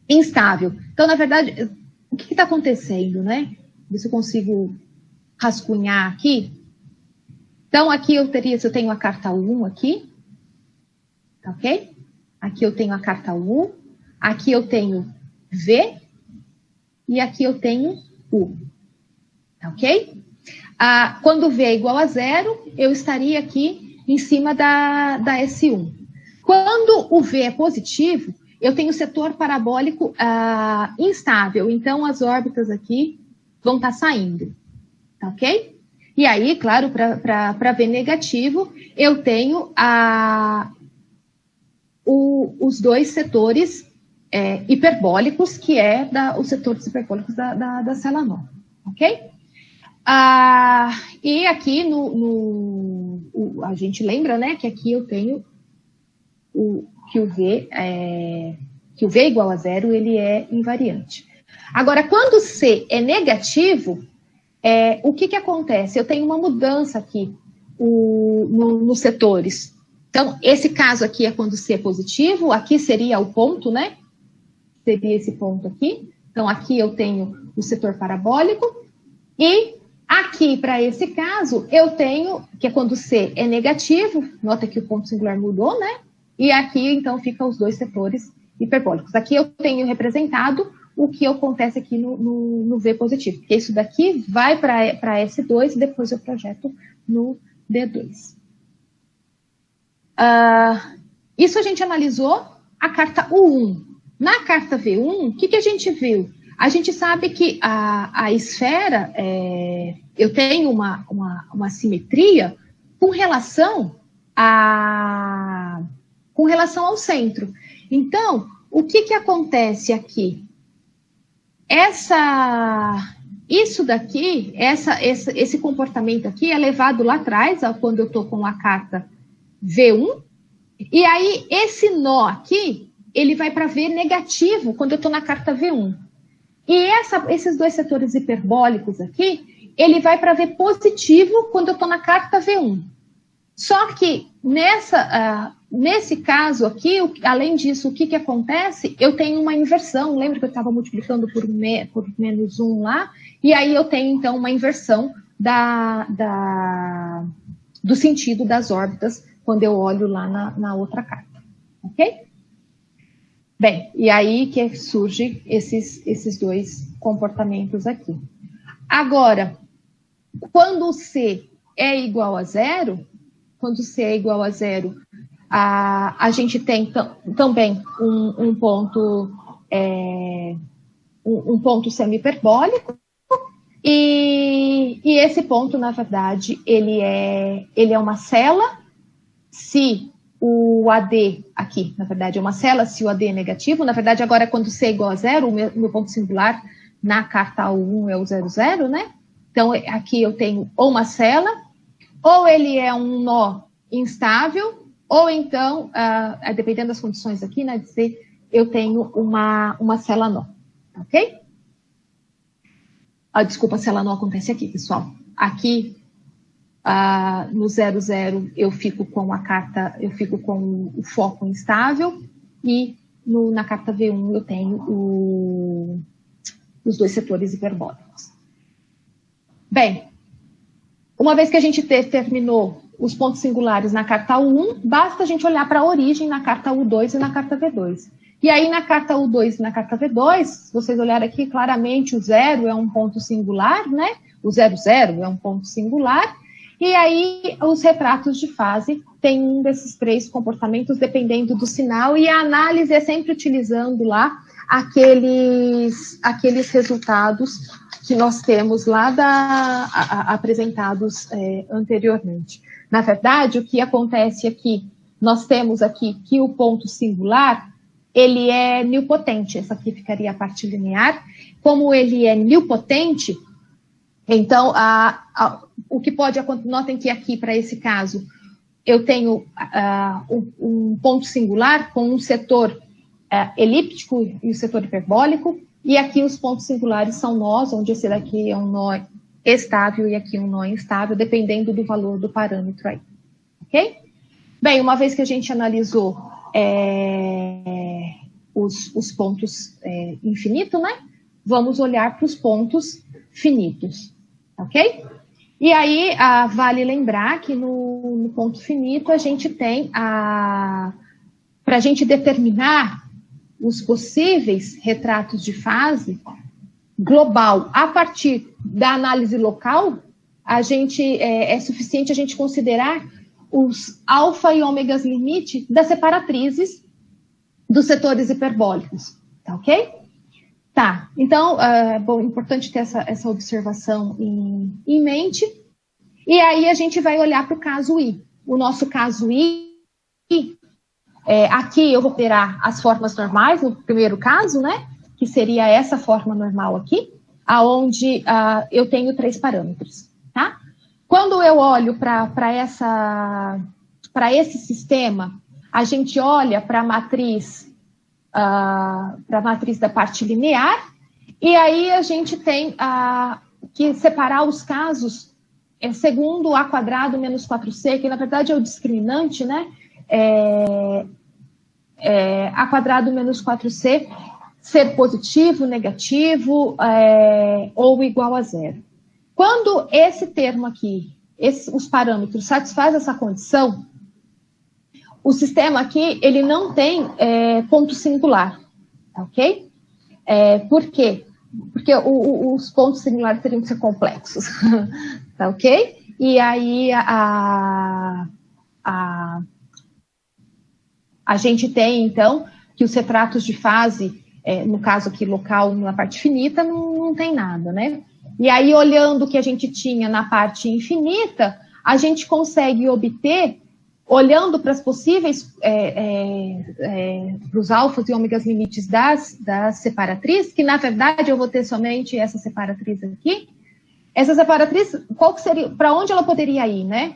instável. Então, na verdade, o que está acontecendo, né? Ver se eu consigo rascunhar aqui. Então, aqui se eu tenho a carta 1 aqui, tá ok? Aqui eu tenho a carta U, aqui eu tenho V, e aqui eu tenho U, tá ok? Quando V é igual a 0, eu estaria aqui em cima da S1. Quando o V é positivo, eu tenho o setor parabólico instável, então as órbitas aqui vão estar saindo, tá ok? E aí, claro, para V negativo, eu tenho os dois setores hiperbólicos, que é os setores hiperbólicos da Celanov, ok? E aqui a gente lembra, né, que aqui eu tenho que o V é igual a 0, ele é invariante. Agora, quando C é negativo, o que acontece? Eu tenho uma mudança aqui nos setores. Então, esse caso aqui é quando C é positivo, aqui seria o ponto, né? Seria esse ponto aqui. Então, aqui eu tenho o setor parabólico. E aqui, para esse caso, eu tenho, que é quando C é negativo, nota que o ponto singular mudou, né? E aqui, então, ficam os dois setores hiperbólicos. Aqui eu tenho representado o que acontece aqui no V positivo, porque isso daqui vai para S2 e depois eu projeto no D2. Isso a gente analisou a carta U1. Na carta V1, o que a gente viu? A gente sabe que a esfera, eu tenho uma simetria com relação ao centro. Então, o que acontece aqui? Isso daqui, esse comportamento aqui é levado lá atrás, quando eu estou com a carta V1, e aí esse nó aqui, ele vai para V negativo quando eu estou na carta V1. E esses dois setores hiperbólicos aqui, ele vai para V positivo quando eu estou na carta V1. Só que nesse caso aqui, além disso, o que acontece? Eu tenho uma inversão. Lembra que eu estava multiplicando por menos 1 lá? E aí eu tenho, então, uma inversão do sentido das órbitas quando eu olho lá na outra carta. Ok? Bem, e aí que surgem esses dois comportamentos aqui. Agora, quando C é igual a zero, a gente tem também um ponto semi-hiperbólico, e esse ponto, na verdade, ele é uma cela se o AD aqui, na verdade, é uma cela se o AD é negativo. Na verdade, agora, quando C é igual a zero, o meu ponto singular na carta U1 é o 0, 0, né? Então, aqui eu tenho ou uma cela, ou ele é um nó instável, ou então, dependendo das condições aqui, né, de C, eu tenho uma cela nó, ok? Desculpa, a cela nó acontece aqui, pessoal. Aqui, no 0, 0, eu fico com o foco instável, e na carta V1 eu tenho os dois setores hiperbólicos. Bem, uma vez que a gente terminou os pontos singulares na carta U1, basta a gente olhar para a origem na carta U2 e na carta V2. E aí, na carta U2 e na carta V2, se vocês olharem aqui, claramente o 0 é um ponto singular, né? O 0, 0 é um ponto singular. E aí, os retratos de fase têm um desses três comportamentos, dependendo do sinal, e a análise é sempre utilizando lá aqueles resultados que nós temos lá apresentados anteriormente. Na verdade, o que acontece aqui, nós temos aqui que o ponto singular, ele é nilpotente. Essa aqui ficaria a parte linear. Como ele é nilpotente, então, o que pode acontecer, notem que aqui, para esse caso, eu tenho um ponto singular com um setor elíptico e o setor hiperbólico, e aqui os pontos singulares são nós, onde esse daqui é um nó estável e aqui um nó instável, dependendo do valor do parâmetro aí, ok? Bem, uma vez que a gente analisou os pontos infinitos, né? Vamos olhar para os pontos finitos, ok? E aí, vale lembrar que no ponto finito a gente tem para a gente determinar os possíveis retratos de fase global a partir da análise local, é suficiente a gente considerar os alfa e ômegas limite das separatrizes dos setores hiperbólicos, tá ok? Tá, então, bom, é importante ter essa observação em mente, e aí a gente vai olhar para o caso I. O nosso caso I, aqui eu vou operar as formas normais, no primeiro caso, né, que seria essa forma normal aqui, aonde eu tenho 3 parâmetros, tá? Quando eu olho para esse sistema, a gente olha para a matriz da parte linear, e aí a gente tem que separar os casos segundo A quadrado menos 4C, que na verdade é o discriminante, né? A quadrado menos 4C ser positivo, negativo ou igual a zero. Quando esse termo aqui, os parâmetros satisfazem essa condição, o sistema aqui, ele não tem ponto singular, ok? Por quê? Porque os pontos singulares teriam que ser complexos, tá ok? E aí a gente tem, então, que os retratos de fase, no caso aqui local, na parte finita, não tem nada, né? E aí, olhando o que a gente tinha na parte infinita, a gente consegue obter, olhando para as possíveis, para os alfas e ômegas limites das separatrizes, que na verdade eu vou ter somente essa separatriz aqui. Essa separatriz, qual que seria, para onde ela poderia ir, né?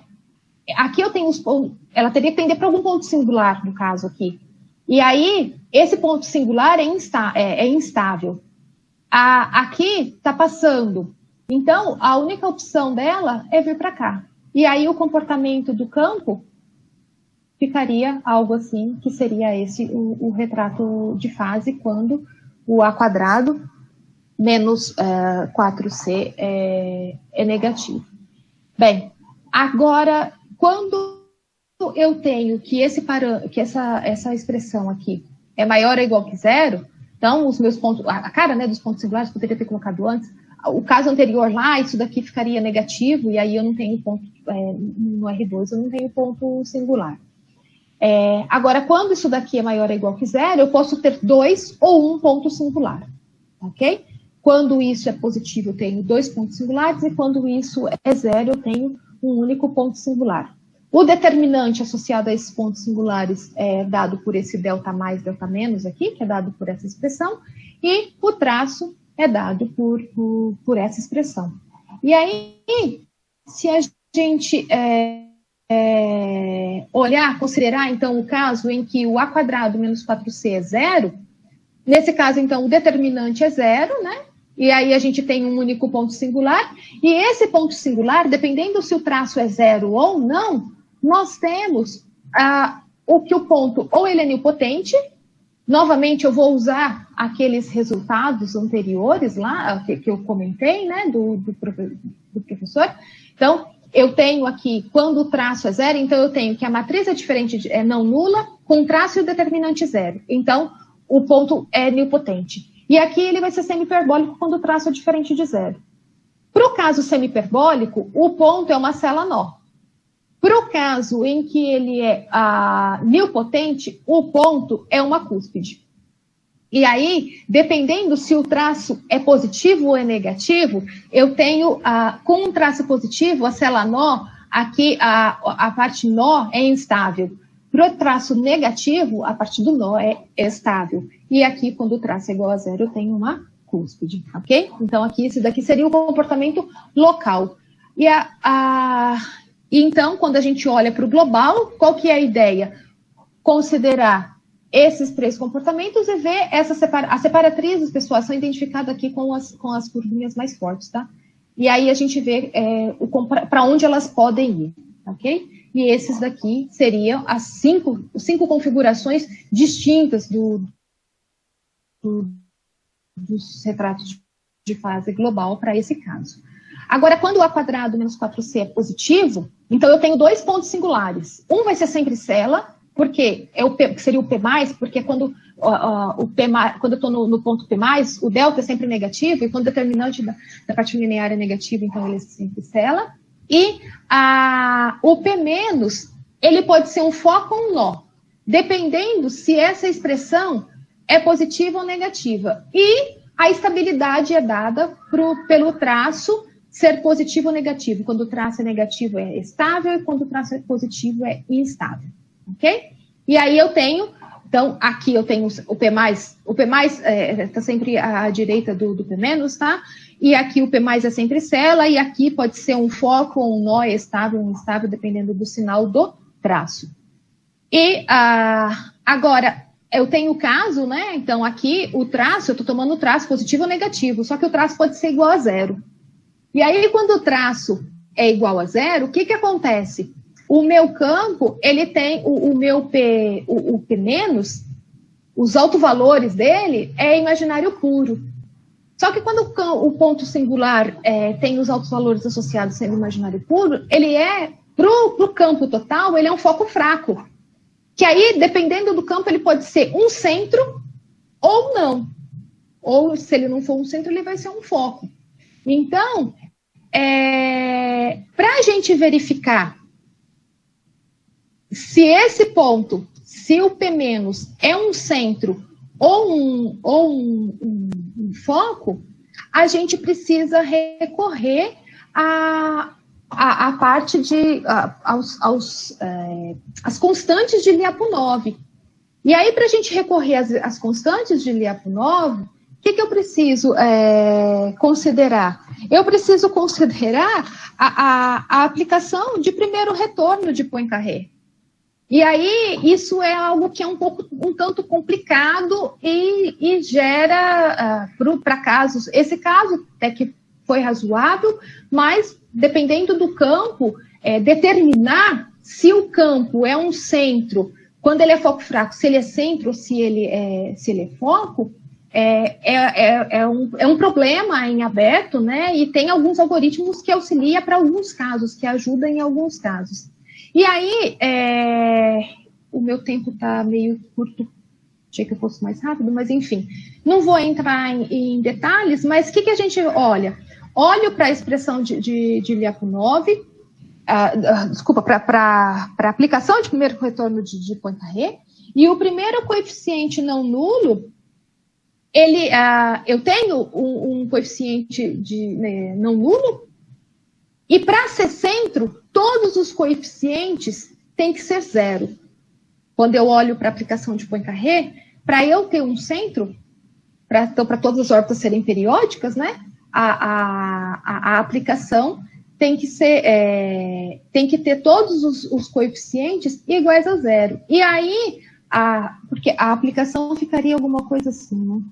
Aqui eu tenho os pontos, ela teria que tender para algum ponto singular, no caso aqui. E aí, esse ponto singular é instável. Aqui está passando. Então, a única opção dela é vir para cá. E aí, o comportamento do campo ficaria algo assim, que seria esse o retrato de fase, quando o A quadrado menos 4C é negativo. Bem, agora, quando eu tenho que essa expressão aqui é maior ou igual que zero, então os meus pontos, a cara, né, dos pontos singulares, poderia ter colocado antes, o caso anterior lá, isso daqui ficaria negativo, e aí eu não tenho ponto, no R2 eu não tenho ponto singular. Agora, quando isso daqui é maior ou igual que zero, eu posso ter 2 ou 1 ponto singular, ok? Quando isso é positivo, eu tenho 2 pontos singulares, e quando isso é zero, eu tenho um único ponto singular. O determinante associado a esses pontos singulares é dado por esse delta mais, delta menos aqui, que é dado por essa expressão, e o traço é dado por essa expressão. E aí, se a gente considerar, então, o caso em que o A quadrado menos 4C é zero, nesse caso, então, o determinante é zero, né? E aí a gente tem um único ponto singular, e esse ponto singular, dependendo se o traço é zero ou não, nós temos o ponto, ou ele é nilpotente, novamente eu vou usar aqueles resultados anteriores lá, que eu comentei, né, do professor. Então, eu tenho aqui, quando o traço é zero, então eu tenho que a matriz é diferente, é não nula, com traço e o determinante zero. Então, o ponto é nilpotente. E aqui ele vai ser semihiperbólico quando o traço é diferente de zero. Para o caso semihiperbólico, o ponto é uma célula nó. Para o caso em que ele é nilpotente, o ponto é uma cúspide. E aí, dependendo se o traço é positivo ou é negativo, eu tenho, com um traço positivo, a célula nó, aqui a parte nó é instável. Para o traço negativo, a parte do nó é estável. E aqui, quando o traço é igual a zero, eu tenho uma cúspide, ok? Então, aqui, esse daqui seria o comportamento local. E então, quando a gente olha para o global, qual que é a ideia? Considerar esses 3 comportamentos e ver as separatrizes, pessoal, são identificadas aqui com as curvinhas mais fortes, tá? E aí a gente vê para onde elas podem ir, ok? E esses daqui seriam as 5 configurações distintas dos retratos de fase global para esse caso. Agora, quando o A quadrado menos 4C é positivo, então eu tenho 2 pontos singulares. Um vai ser sempre célula, porque seria o P+, porque quando quando eu estou no ponto P+, o delta é sempre negativo, e quando o determinante da parte linear é negativo, então ele é sempre célula. E o P-, ele pode ser um foco ou um nó, dependendo se essa expressão é positiva ou negativa. E a estabilidade é dada pelo traço ser positivo ou negativo. Quando o traço é negativo é estável, e quando o traço é positivo é instável. Ok? E aí eu tenho, então, aqui eu tenho o P+, está sempre à direita do P-, tá? E aqui o P+ é sempre célula, e aqui pode ser um foco ou um nó estável ou instável, dependendo do sinal do traço. E agora, eu tenho o caso, né? Então, aqui o traço, eu estou tomando o traço positivo ou negativo, só que o traço pode ser igual a zero. E aí, quando o traço é igual a zero, o que que acontece? O meu campo, ele tem o meu P, o P menos, os autovalores dele é imaginário puro. Só que quando o ponto singular tem os autovalores associados sendo imaginário puro, ele para o campo total, ele é um foco fraco. Que aí, dependendo do campo, ele pode ser um centro ou não. Ou, se ele não for um centro, ele vai ser um foco. Então, para a gente verificar se esse ponto, se o P- é um centro ou um foco, a gente precisa recorrer à parte às constantes de Lyapunov. E aí, para a gente recorrer às constantes de Lyapunov, o que eu preciso considerar? Eu preciso considerar a aplicação de primeiro retorno de Poincaré. E aí, isso é algo que é um tanto complicado e gera, para casos, esse caso até que foi razoável, mas dependendo do campo, determinar se o campo é um centro, quando ele é foco fraco, se ele é centro ou se ele é foco, é um problema em aberto, né? E tem alguns algoritmos que auxiliam para alguns casos, que ajudam em alguns casos. E aí, o meu tempo está meio curto, achei que eu fosse mais rápido, mas enfim, não vou entrar em detalhes, mas o que a gente olha? Olho para a expressão de Lyapunov, desculpa, para a aplicação de primeiro retorno de Poincaré, e o primeiro coeficiente não nulo, eu tenho um coeficiente não nulo, e para ser centro, todos os coeficientes têm que ser zero. Quando eu olho para a aplicação de Poincaré, para eu ter um centro, para todas as órbitas serem periódicas, né, a aplicação tem que ter todos os coeficientes iguais a zero. E aí, porque a aplicação ficaria alguma coisa assim,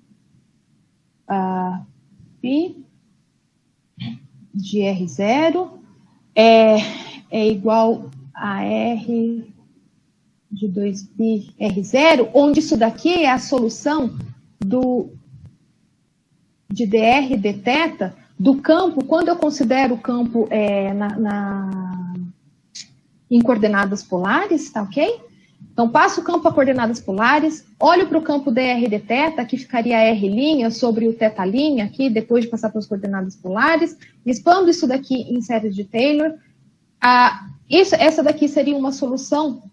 né? Π de R0 é igual a R de 2π R0, onde isso daqui é a solução de dr dθ do campo, quando eu considero o campo em coordenadas polares, tá ok? Então, passo o campo a coordenadas polares, olho para o campo dr dθ, que ficaria R' sobre o θ' aqui, depois de passar pelas coordenadas polares, expando isso daqui em séries de Taylor. Essa daqui seria uma solução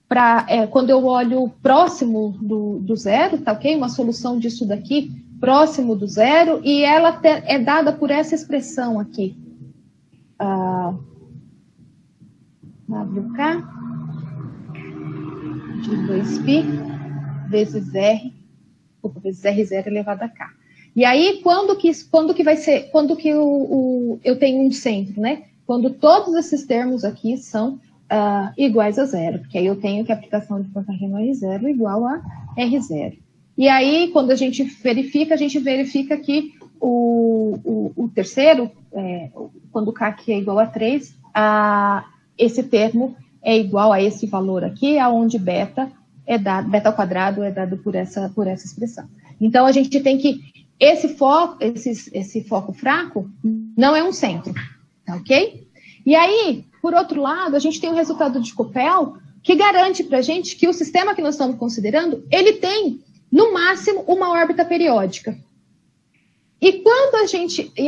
para quando eu olho próximo do zero, tá ok? Uma solução disso daqui próximo do zero, e ela é dada por essa expressão aqui. WK de 2π vezes R0 elevado a K. E aí, quando que eu tenho um centro, né? Quando todos esses termos aqui são iguais a zero, porque aí eu tenho que a aplicação de Poincaré no R0 igual a R0. E aí, quando a gente verifica que o terceiro, quando o K aqui é igual a 3, esse termo é igual a esse valor aqui, aonde beta ao quadrado é dado por essa expressão. Então, a gente tem que, esse foco fraco não é um centro, tá ok? E aí, por outro lado, a gente tem o resultado de Koppel, que garante para a gente que o sistema que nós estamos considerando, ele tem, no máximo, uma órbita periódica. E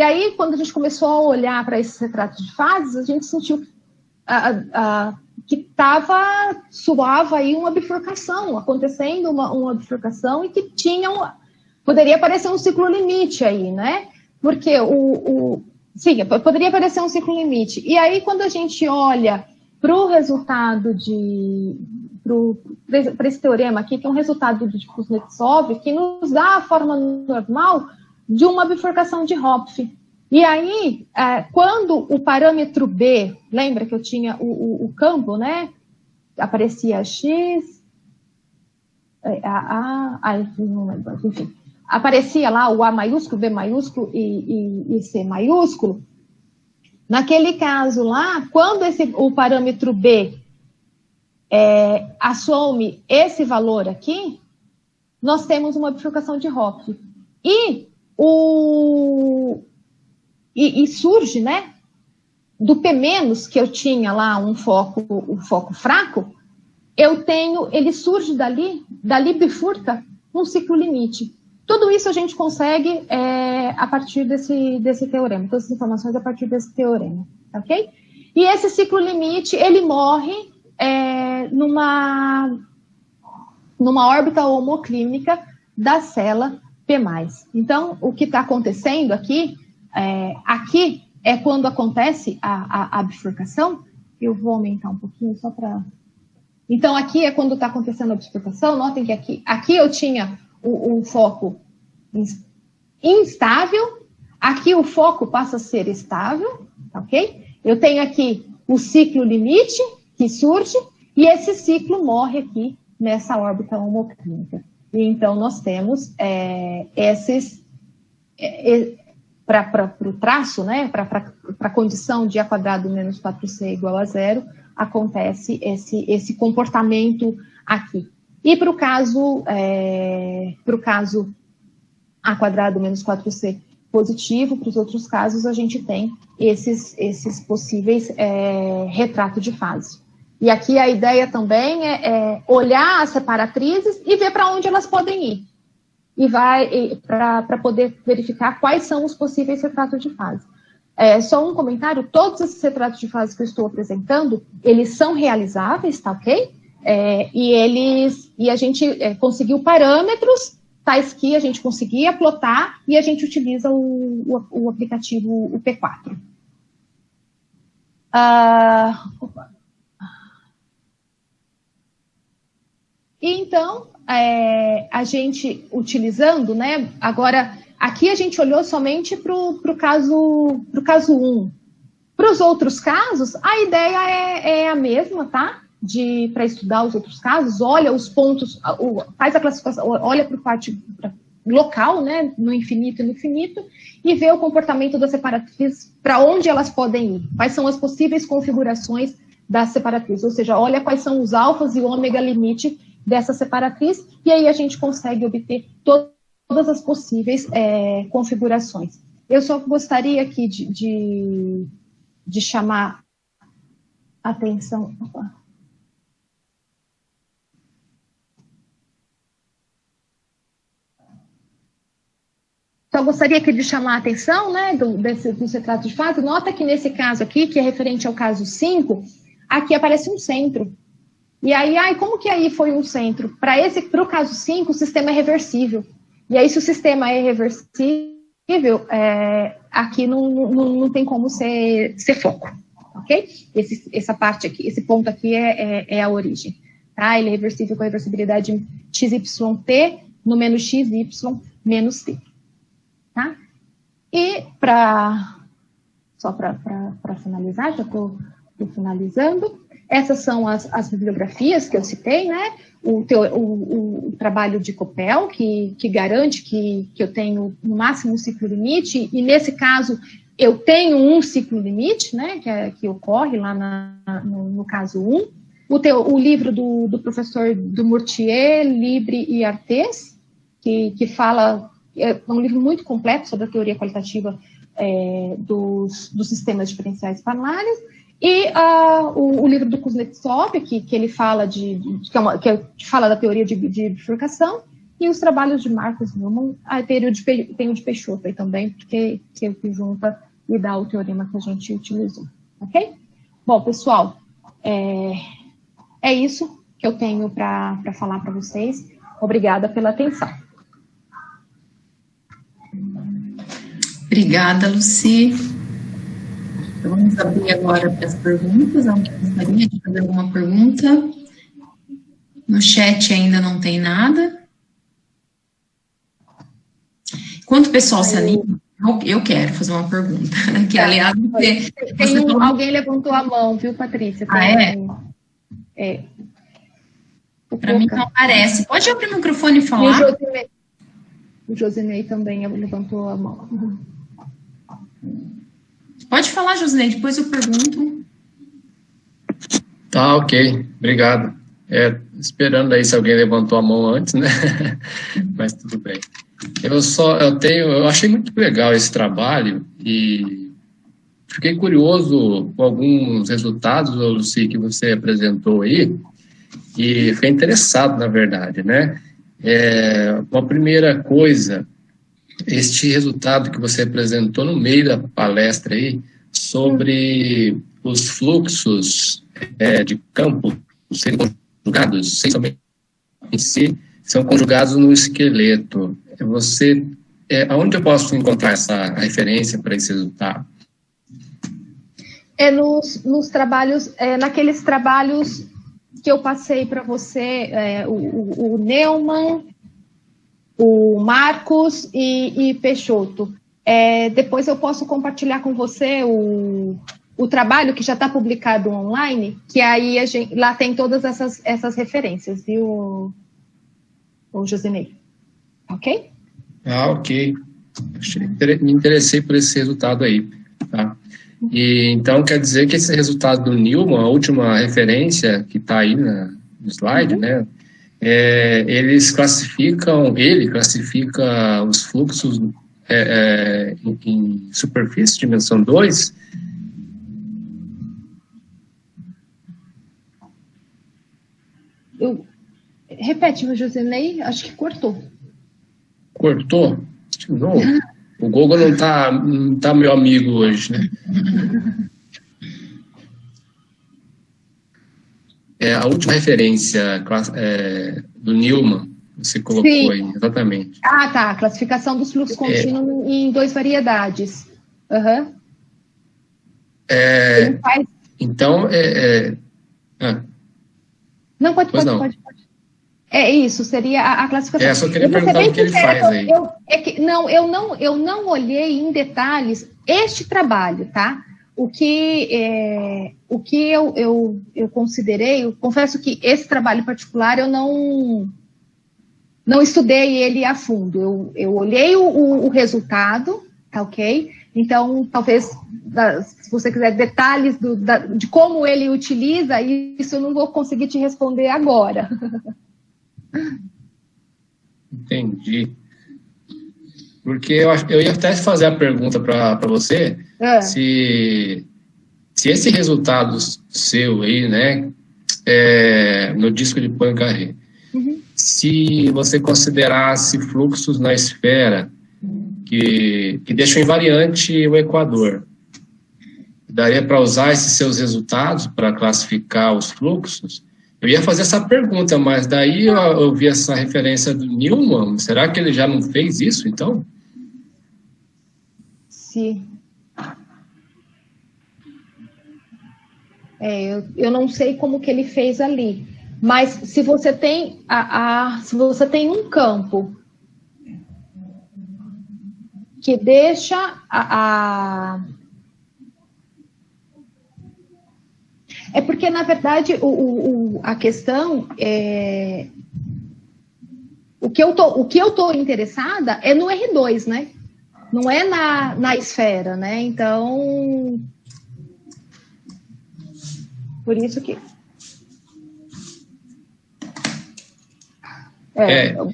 aí, quando a gente começou a olhar para esses retratos de fases, a gente sentiu que soava aí uma bifurcação, acontecendo uma bifurcação e que poderia aparecer um ciclo limite aí, né? Porque sim, poderia aparecer um ciclo limite. E aí, quando a gente olha para o resultado para esse teorema aqui, que é um resultado de Kuznetsov, que nos dá a forma normal de uma bifurcação de Hopf. E aí, quando o parâmetro B, lembra que eu tinha o campo, né? Aparecia X, não lembro, enfim. Aparecia lá o A maiúsculo, B maiúsculo e C maiúsculo. Naquele caso lá, quando o parâmetro B assume esse valor aqui, nós temos uma bifurcação de Hopf. E surge, né, do P-, que eu tinha lá um foco fraco, ele surge dali bifurca um ciclo limite. Tudo isso a gente consegue a partir desse teorema, todas as informações a partir desse teorema, ok? E esse ciclo limite, ele morre numa órbita homoclínica da célula P+. Então, o que está acontecendo aqui é quando acontece a bifurcação. Eu vou aumentar um pouquinho só para... Então, aqui é quando está acontecendo a bifurcação. Notem que aqui eu tinha um foco instável, aqui o foco passa a ser estável, ok? Eu tenho aqui o ciclo limite que surge, e esse ciclo morre aqui nessa órbita homoclínica. E então nós temos esses... para o traço, né, para a condição de A² menos 4C igual a 0, acontece esse comportamento aqui. E para o caso A² menos 4C positivo, para os outros casos, a gente tem esses possíveis retratos de fase. E aqui a ideia também é olhar as separatrizes e ver para onde elas podem ir. E para poder verificar quais são os possíveis retratos de fase. Só um comentário, todos esses retratos de fase que eu estou apresentando, eles são realizáveis, tá ok? E a gente conseguiu parâmetros tais que a gente conseguia plotar e a gente utiliza o aplicativo, o P4. E então, a gente utilizando, né, agora, aqui a gente olhou somente para o caso 1. Para os outros casos, a ideia é a mesma, tá? Para estudar os outros casos, olha os pontos, faz a classificação, olha para o parte local, né, no infinito e no finito, e vê o comportamento das separatrizes, para onde elas podem ir, quais são as possíveis configurações das separatrizes, ou seja, olha quais são os alfas e ômega limite dessa separatriz, e aí a gente consegue obter todas as possíveis configurações. Eu só gostaria aqui de chamar a atenção... Só gostaria aqui de chamar a atenção, né, dos retratos de fase. Nota que nesse caso aqui, que é referente ao caso 5, aqui aparece um centro. E aí, como que aí foi um centro? Para o caso 5, o sistema é reversível. E aí, se o sistema é reversível, aqui não tem como ser foco, ok? Essa parte aqui, esse ponto aqui é a origem, tá? Ele é reversível com a reversibilidade XYT no menos XY menos T, tá? E só para finalizar, já estou finalizando. Essas são as bibliografias que eu citei, né? O trabalho de Coppel, que garante que eu tenho no máximo um ciclo limite, e nesse caso eu tenho um ciclo limite, né? Que ocorre lá no caso 1. O livro do professor Dumortier, Libre e Artes, que fala, é um livro muito completo sobre a teoria qualitativa dos sistemas diferenciais planares. E o livro do Kuznetsov, que ele fala que fala da teoria de bifurcação, e os trabalhos de Marcus Newman, tem o de Peixoto aí também, que junta e dá o teorema que a gente utilizou, ok? Bom, pessoal, é isso que eu tenho para falar para vocês. Obrigada pela atenção. Obrigada, Lucy. Então, vamos abrir agora para as perguntas. Alguém gostaria de fazer alguma pergunta? No chat ainda não tem nada. Enquanto o pessoal se anima, eu quero fazer uma pergunta. Que, aliás, alguém levantou a mão, viu, Patrícia? Para mim não aparece. Pode abrir o microfone e falar? O Josinei também levantou a mão. Pode falar, Josilene, depois eu pergunto. Tá, ok. Obrigado. Esperando aí se alguém levantou a mão antes, né? Mas tudo bem. Eu achei muito legal esse trabalho e fiquei curioso com alguns resultados, Lucy, que você apresentou aí, e fiquei interessado, na verdade, né? Uma primeira coisa, este resultado que você apresentou no meio da palestra aí, sobre os fluxos de campo serem conjugados, sem somente em si, são conjugados no esqueleto. Aonde eu posso encontrar essa referência para esse resultado? Nos trabalhos, naqueles trabalhos que eu passei para você, o Neumann, o Marcos e Peixoto. Depois eu posso compartilhar com você o trabalho que já está publicado online, que aí lá tem todas essas referências, viu, o Josinei? Ok? Ok. Me interessei por esse resultado aí, tá? E então quer dizer que esse resultado do Neumann, a última referência que está aí no slide, né? Ele classifica os fluxos em superfície, dimensão 2. Repete, Josinei, acho que cortou. Cortou? De novo? O Google não tá meu amigo hoje, né? A última referência do Neumann, você colocou Sim. aí, exatamente. Ah, tá. Classificação dos fluxos contínuos em 2 variedades. Uhum. Então, Não, pode. É isso, seria a classificação. Só queria perguntar o que ele faz aí. Eu não olhei em detalhes este trabalho, tá? O que eu considerei, eu confesso que esse trabalho em particular eu não estudei ele a fundo. Eu olhei o resultado, tá ok? Então, talvez, se você quiser detalhes de como ele utiliza, isso eu não vou conseguir te responder agora. Entendi. Porque eu ia até fazer a pergunta para você, se esse resultado seu aí, né, no disco de Poincaré, se você considerasse fluxos na esfera que deixam invariante o equador, daria para usar esses seus resultados para classificar os fluxos? Eu ia fazer essa pergunta, mas daí eu vi essa referência do Neumann. Será que ele já não fez isso, então? Sim. Eu não sei como que ele fez ali, mas se você tem se você tem um campo que deixa É porque, na verdade, a questão é... O que eu tô interessada é no R2, né? Não é na esfera, né? Então... Por isso que...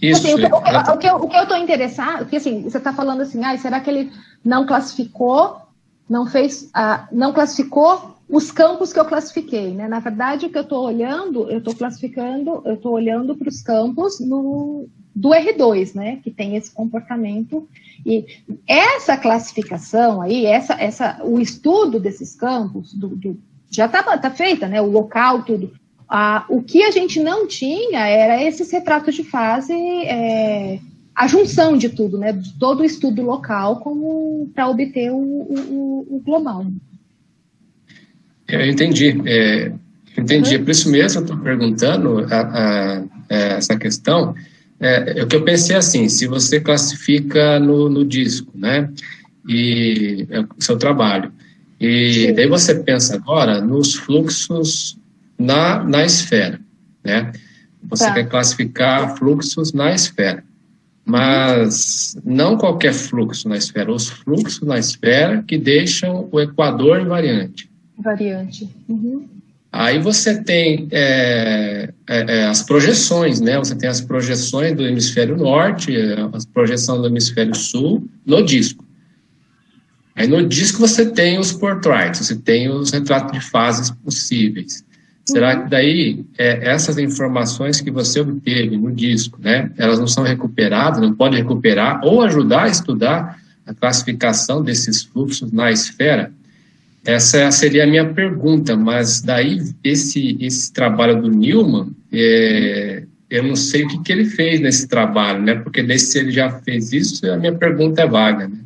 Isso. Assim, o que eu estou interessada... Porque, assim, você está falando assim, será que ele não classificou, não classificou os campos que eu classifiquei, né? Na verdade, o que eu estou olhando, eu estou olhando para os campos do R2, né? Que tem esse comportamento. E essa classificação aí, o estudo desses campos, já tá feita, né? O local, tudo. O que a gente não tinha era esses retratos de fase, a junção de tudo, né? De todo o estudo local, como para obter o global. Eu entendi. É por isso mesmo eu estou perguntando essa questão. O que eu pensei assim, se você classifica no disco, né, e o seu trabalho, e Sim. daí você pensa agora nos fluxos na esfera, né? Você quer classificar fluxos na esfera. mas não qualquer fluxo na esfera, os fluxos na esfera que deixam o equador invariante. Variante. Uhum. Aí você tem as projeções, né? Você tem as projeções do hemisfério norte, as projeções do hemisfério sul no disco. Aí no disco você tem os portraits, você tem os retratos de fases possíveis. Será que daí essas informações que você obteve no disco, né? Elas não são recuperadas, não pode recuperar ou ajudar a estudar a classificação desses fluxos na esfera? Essa seria a minha pergunta, mas daí esse trabalho do Newman, eu não sei o que ele fez nesse trabalho, né? Porque daí se ele já fez isso, a minha pergunta é vaga, né?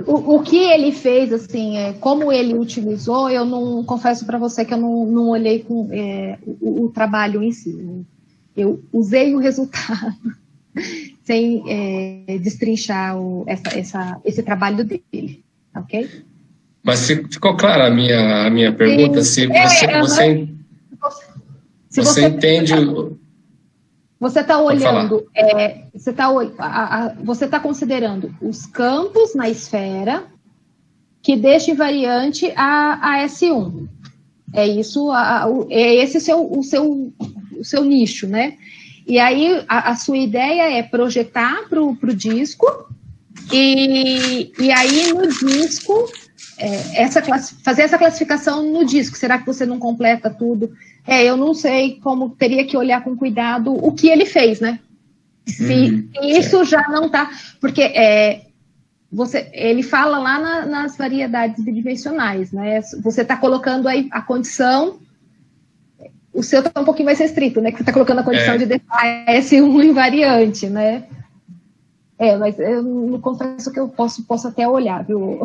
O que ele fez, assim, como ele utilizou, eu não confesso para você que eu não olhei com o trabalho em si. Eu usei o resultado sem destrinchar esse trabalho dele, ok? Mas ficou clara a minha pergunta? Se você entende... Você está olhando, você está considerando os campos na esfera que deixa invariante a S1. É isso, esse o seu nicho, né? E aí a sua ideia é projetar para o disco e aí no disco fazer essa classificação no disco. Será que você não completa tudo? Eu não sei como, teria que olhar com cuidado o que ele fez, né? Se isso já não está... Porque ele fala lá nas variedades bidimensionais, né? Você está colocando aí a condição... O seu está um pouquinho mais restrito, né? Que você está colocando a condição de deixar S1 invariante, né? Mas eu não confesso que eu posso até olhar, viu?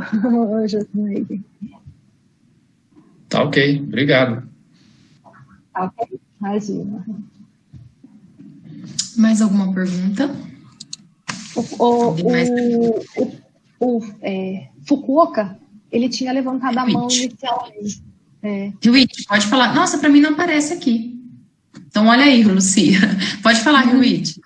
Tá ok, obrigado. Ok, imagina. Mais alguma pergunta? O Fukuoka, ele tinha levantado a mão inicialmente. Ryuichi, pode falar. Nossa, para mim não aparece aqui. Então, olha aí, Lucia. Pode falar, Ryuichi.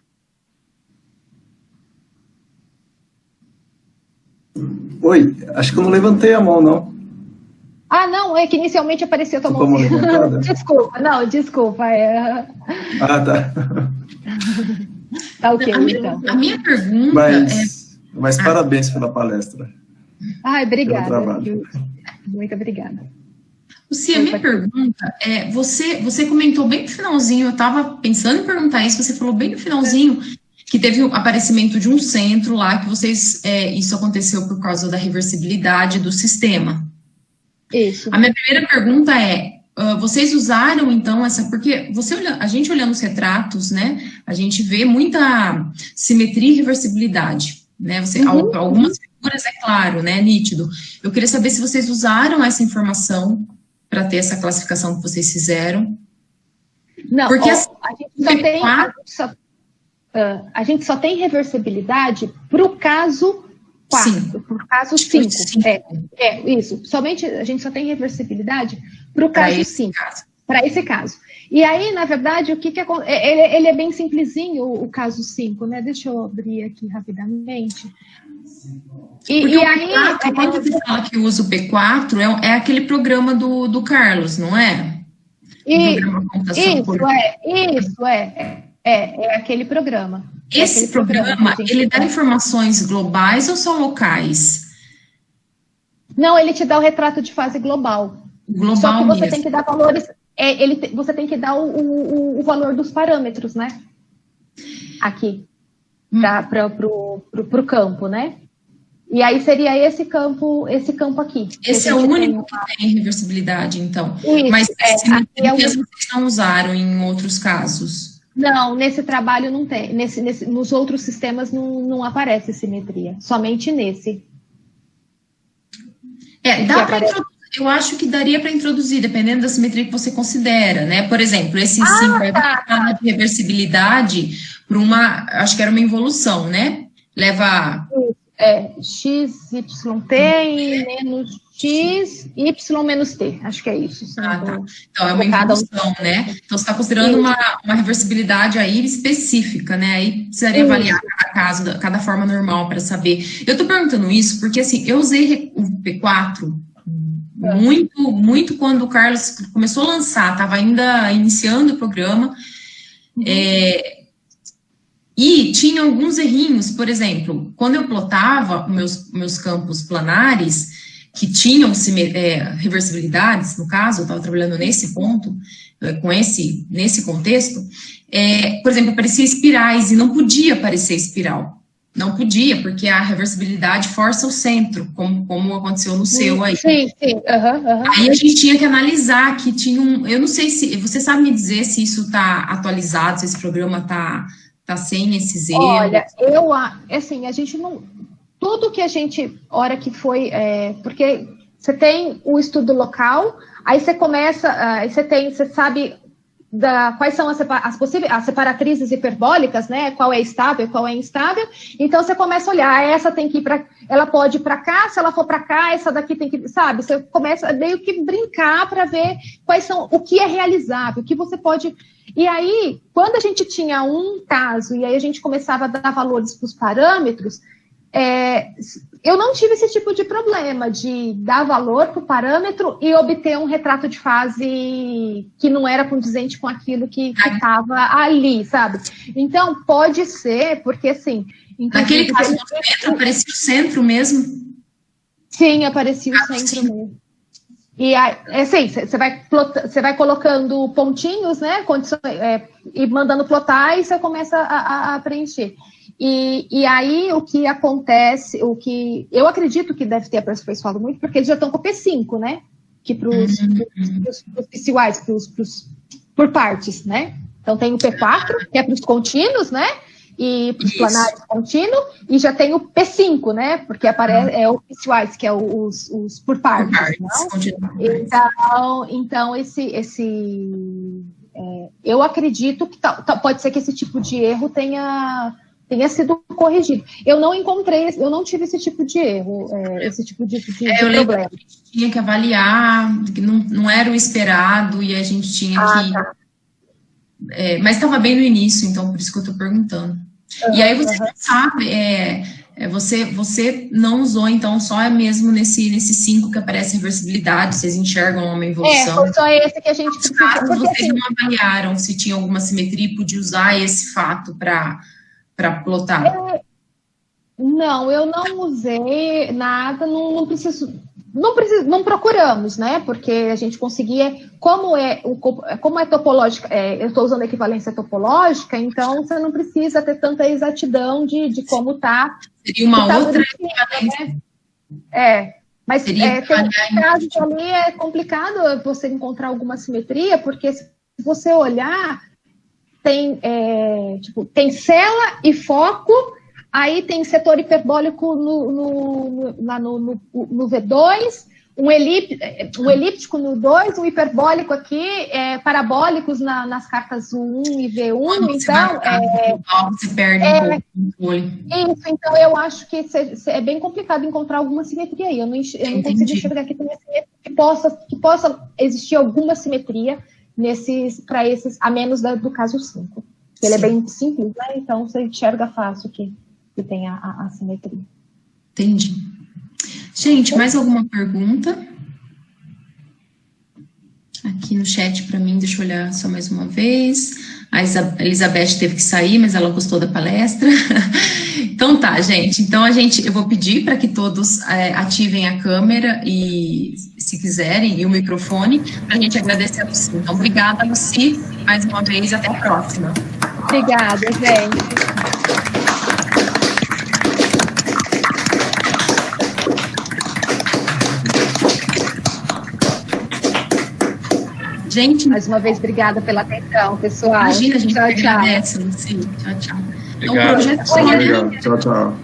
Oi, acho que eu não levantei a mão, não. Ah, não, é que inicialmente apareceu a tua mão. Desculpa. Ah, tá. Tá ok, então. A minha pergunta Mas parabéns pela palestra. Obrigada. Muito obrigada. Lucia, minha pergunta é, você comentou bem no finalzinho, eu estava pensando em perguntar isso, você falou bem no finalzinho que teve o aparecimento de um centro lá, que isso aconteceu por causa da reversibilidade do sistema. Isso. A minha primeira pergunta é, vocês usaram, então, porque a gente olhando os retratos, né, a gente vê muita simetria e reversibilidade, né, algumas figuras, é claro, né, nítido. Eu queria saber se vocês usaram essa informação para ter essa classificação que vocês fizeram. Não, porque a gente só tem reversibilidade para o caso 4, para o caso 5. Isso. Somente a gente só tem reversibilidade para o caso 5. Para esse caso. E aí, na verdade, o que acontece? Ele é bem simplesinho, o caso 5, né? Deixa eu abrir aqui rapidamente. E aí, quando você fala que usa o P4, é aquele programa do Carlos, não é? É aquele programa. Esse programa, ele dá informações globais ou só locais? Não, ele te dá o retrato de fase global. Global só que você mesmo. tem que dar valores... você tem que dar o valor dos parâmetros, né? Aqui. Para o campo, né? E aí seria esse campo aqui. Esse é o único que tem reversibilidade, então. Isso, mas vocês não usaram em outros casos? Não, nesse trabalho não tem. Nos outros sistemas não aparece simetria. Somente nesse. Eu acho que daria para introduzir, dependendo da simetria que você considera, né? Por exemplo, esse 5 fala de reversibilidade para acho que era uma involução, né? Leva... XYT menos X, Y menos T, acho que é isso. Tá. Então, é uma involução, né? Então, você está considerando uma reversibilidade aí específica, né? Aí precisaria avaliar cada caso, cada forma normal para saber. Eu estou perguntando isso porque, assim, eu usei o P4 muito quando o Carlos começou a lançar, estava ainda iniciando o programa, e tinha alguns errinhos, por exemplo, quando eu plotava meus campos planares, que tinham reversibilidades, no caso, eu estava trabalhando nesse ponto, nesse contexto, por exemplo, aparecia espirais, e não podia aparecer espiral. Não podia, porque a reversibilidade força o centro, como aconteceu no seu aí. Sim. Aí a gente tinha que analisar que tinha eu não sei se, você sabe me dizer se isso está atualizado, se esse programa está sem esses erros? Olha, assim, a gente não... Tudo que a gente, hora que foi... porque você tem o estudo local, aí você começa... você sabe... quais são as separatrizes hiperbólicas, né? Qual é estável, qual é instável. Então, você começa a olhar, essa tem que ir para... Ela pode ir para cá, se ela for para cá, essa daqui tem que... Sabe? Você começa meio que brincar para ver o que é realizável, o que você pode... E aí, quando a gente tinha um caso, e aí a gente começava a dar valores para os parâmetros, eu não tive esse tipo de problema de dar valor para o parâmetro e obter um retrato de fase que não era condizente com aquilo que estava ali, sabe? Então, pode ser, porque assim... Naquele caso, no centro, aparecia o centro mesmo? Sim, aparecia o centro mesmo. E assim, você vai colocando pontinhos, né? E mandando plotar, e você começa a preencher. E aí, o que acontece, o que eu acredito que deve ter aperfeiçoado muito, porque eles já estão com o P5, né? Que para os PCYs, por partes, né? Então, tem o P4, que é para os contínuos, né? E para os planários contínuos, e já tem o P5, né? Porque aparece o PCYs, que é os por partes, não? Então eu acredito que pode ser que esse tipo de erro tenha sido corrigido. Eu não tive esse tipo de erro, esse tipo de problema. A gente tinha que avaliar, que não era o esperado, e a gente tinha que... Tá. Mas estava bem no início, então por isso que eu estou perguntando. E aí você não sabe, você não usou, então, só mesmo nesse 5 que aparece reversibilidade, vocês enxergam uma evolução. Foi só esse que a gente precisa. Caso vocês não avaliaram se tinha alguma simetria e podia usar esse fato para plotar? Não, eu não usei nada, não procuramos, né? Porque a gente conseguia, como é topológica, eu estou usando a equivalência topológica, então você não precisa ter tanta exatidão de como está. Seria uma outra equivalência. Mas tem casos ali é complicado você encontrar alguma simetria, porque se você olhar, tem cela e foco. Aí tem setor hiperbólico no V2, um elíptico no 2, um hiperbólico aqui, parabólicos nas cartas U1 e V1. Então, você perde um pouco o controle. Isso, então eu acho que é bem complicado encontrar alguma simetria aí. Eu não consigo enxergar que tenha simetria, que possa existir alguma simetria para esses, a menos do caso 5. Ele é bem simples, né? Então você enxerga fácil que tem a simetria. Entendi. Gente, mais alguma pergunta? Aqui no chat para mim, deixa eu olhar só mais uma vez. A Elizabeth teve que sair, mas ela gostou da palestra. Então tá, gente. Então eu vou pedir para que todos ativem a câmera e, se quiserem, e o microfone, para a gente agradecer a Lucy. Então, obrigada, Lucy, mais uma vez, até a próxima. Obrigada, gente. Gente, mais uma vez, obrigada pela atenção, pessoal. Imagina, a gente tchau, agradece, Lucy. Tchau, tchau. Obrigado. Tchau, tchau.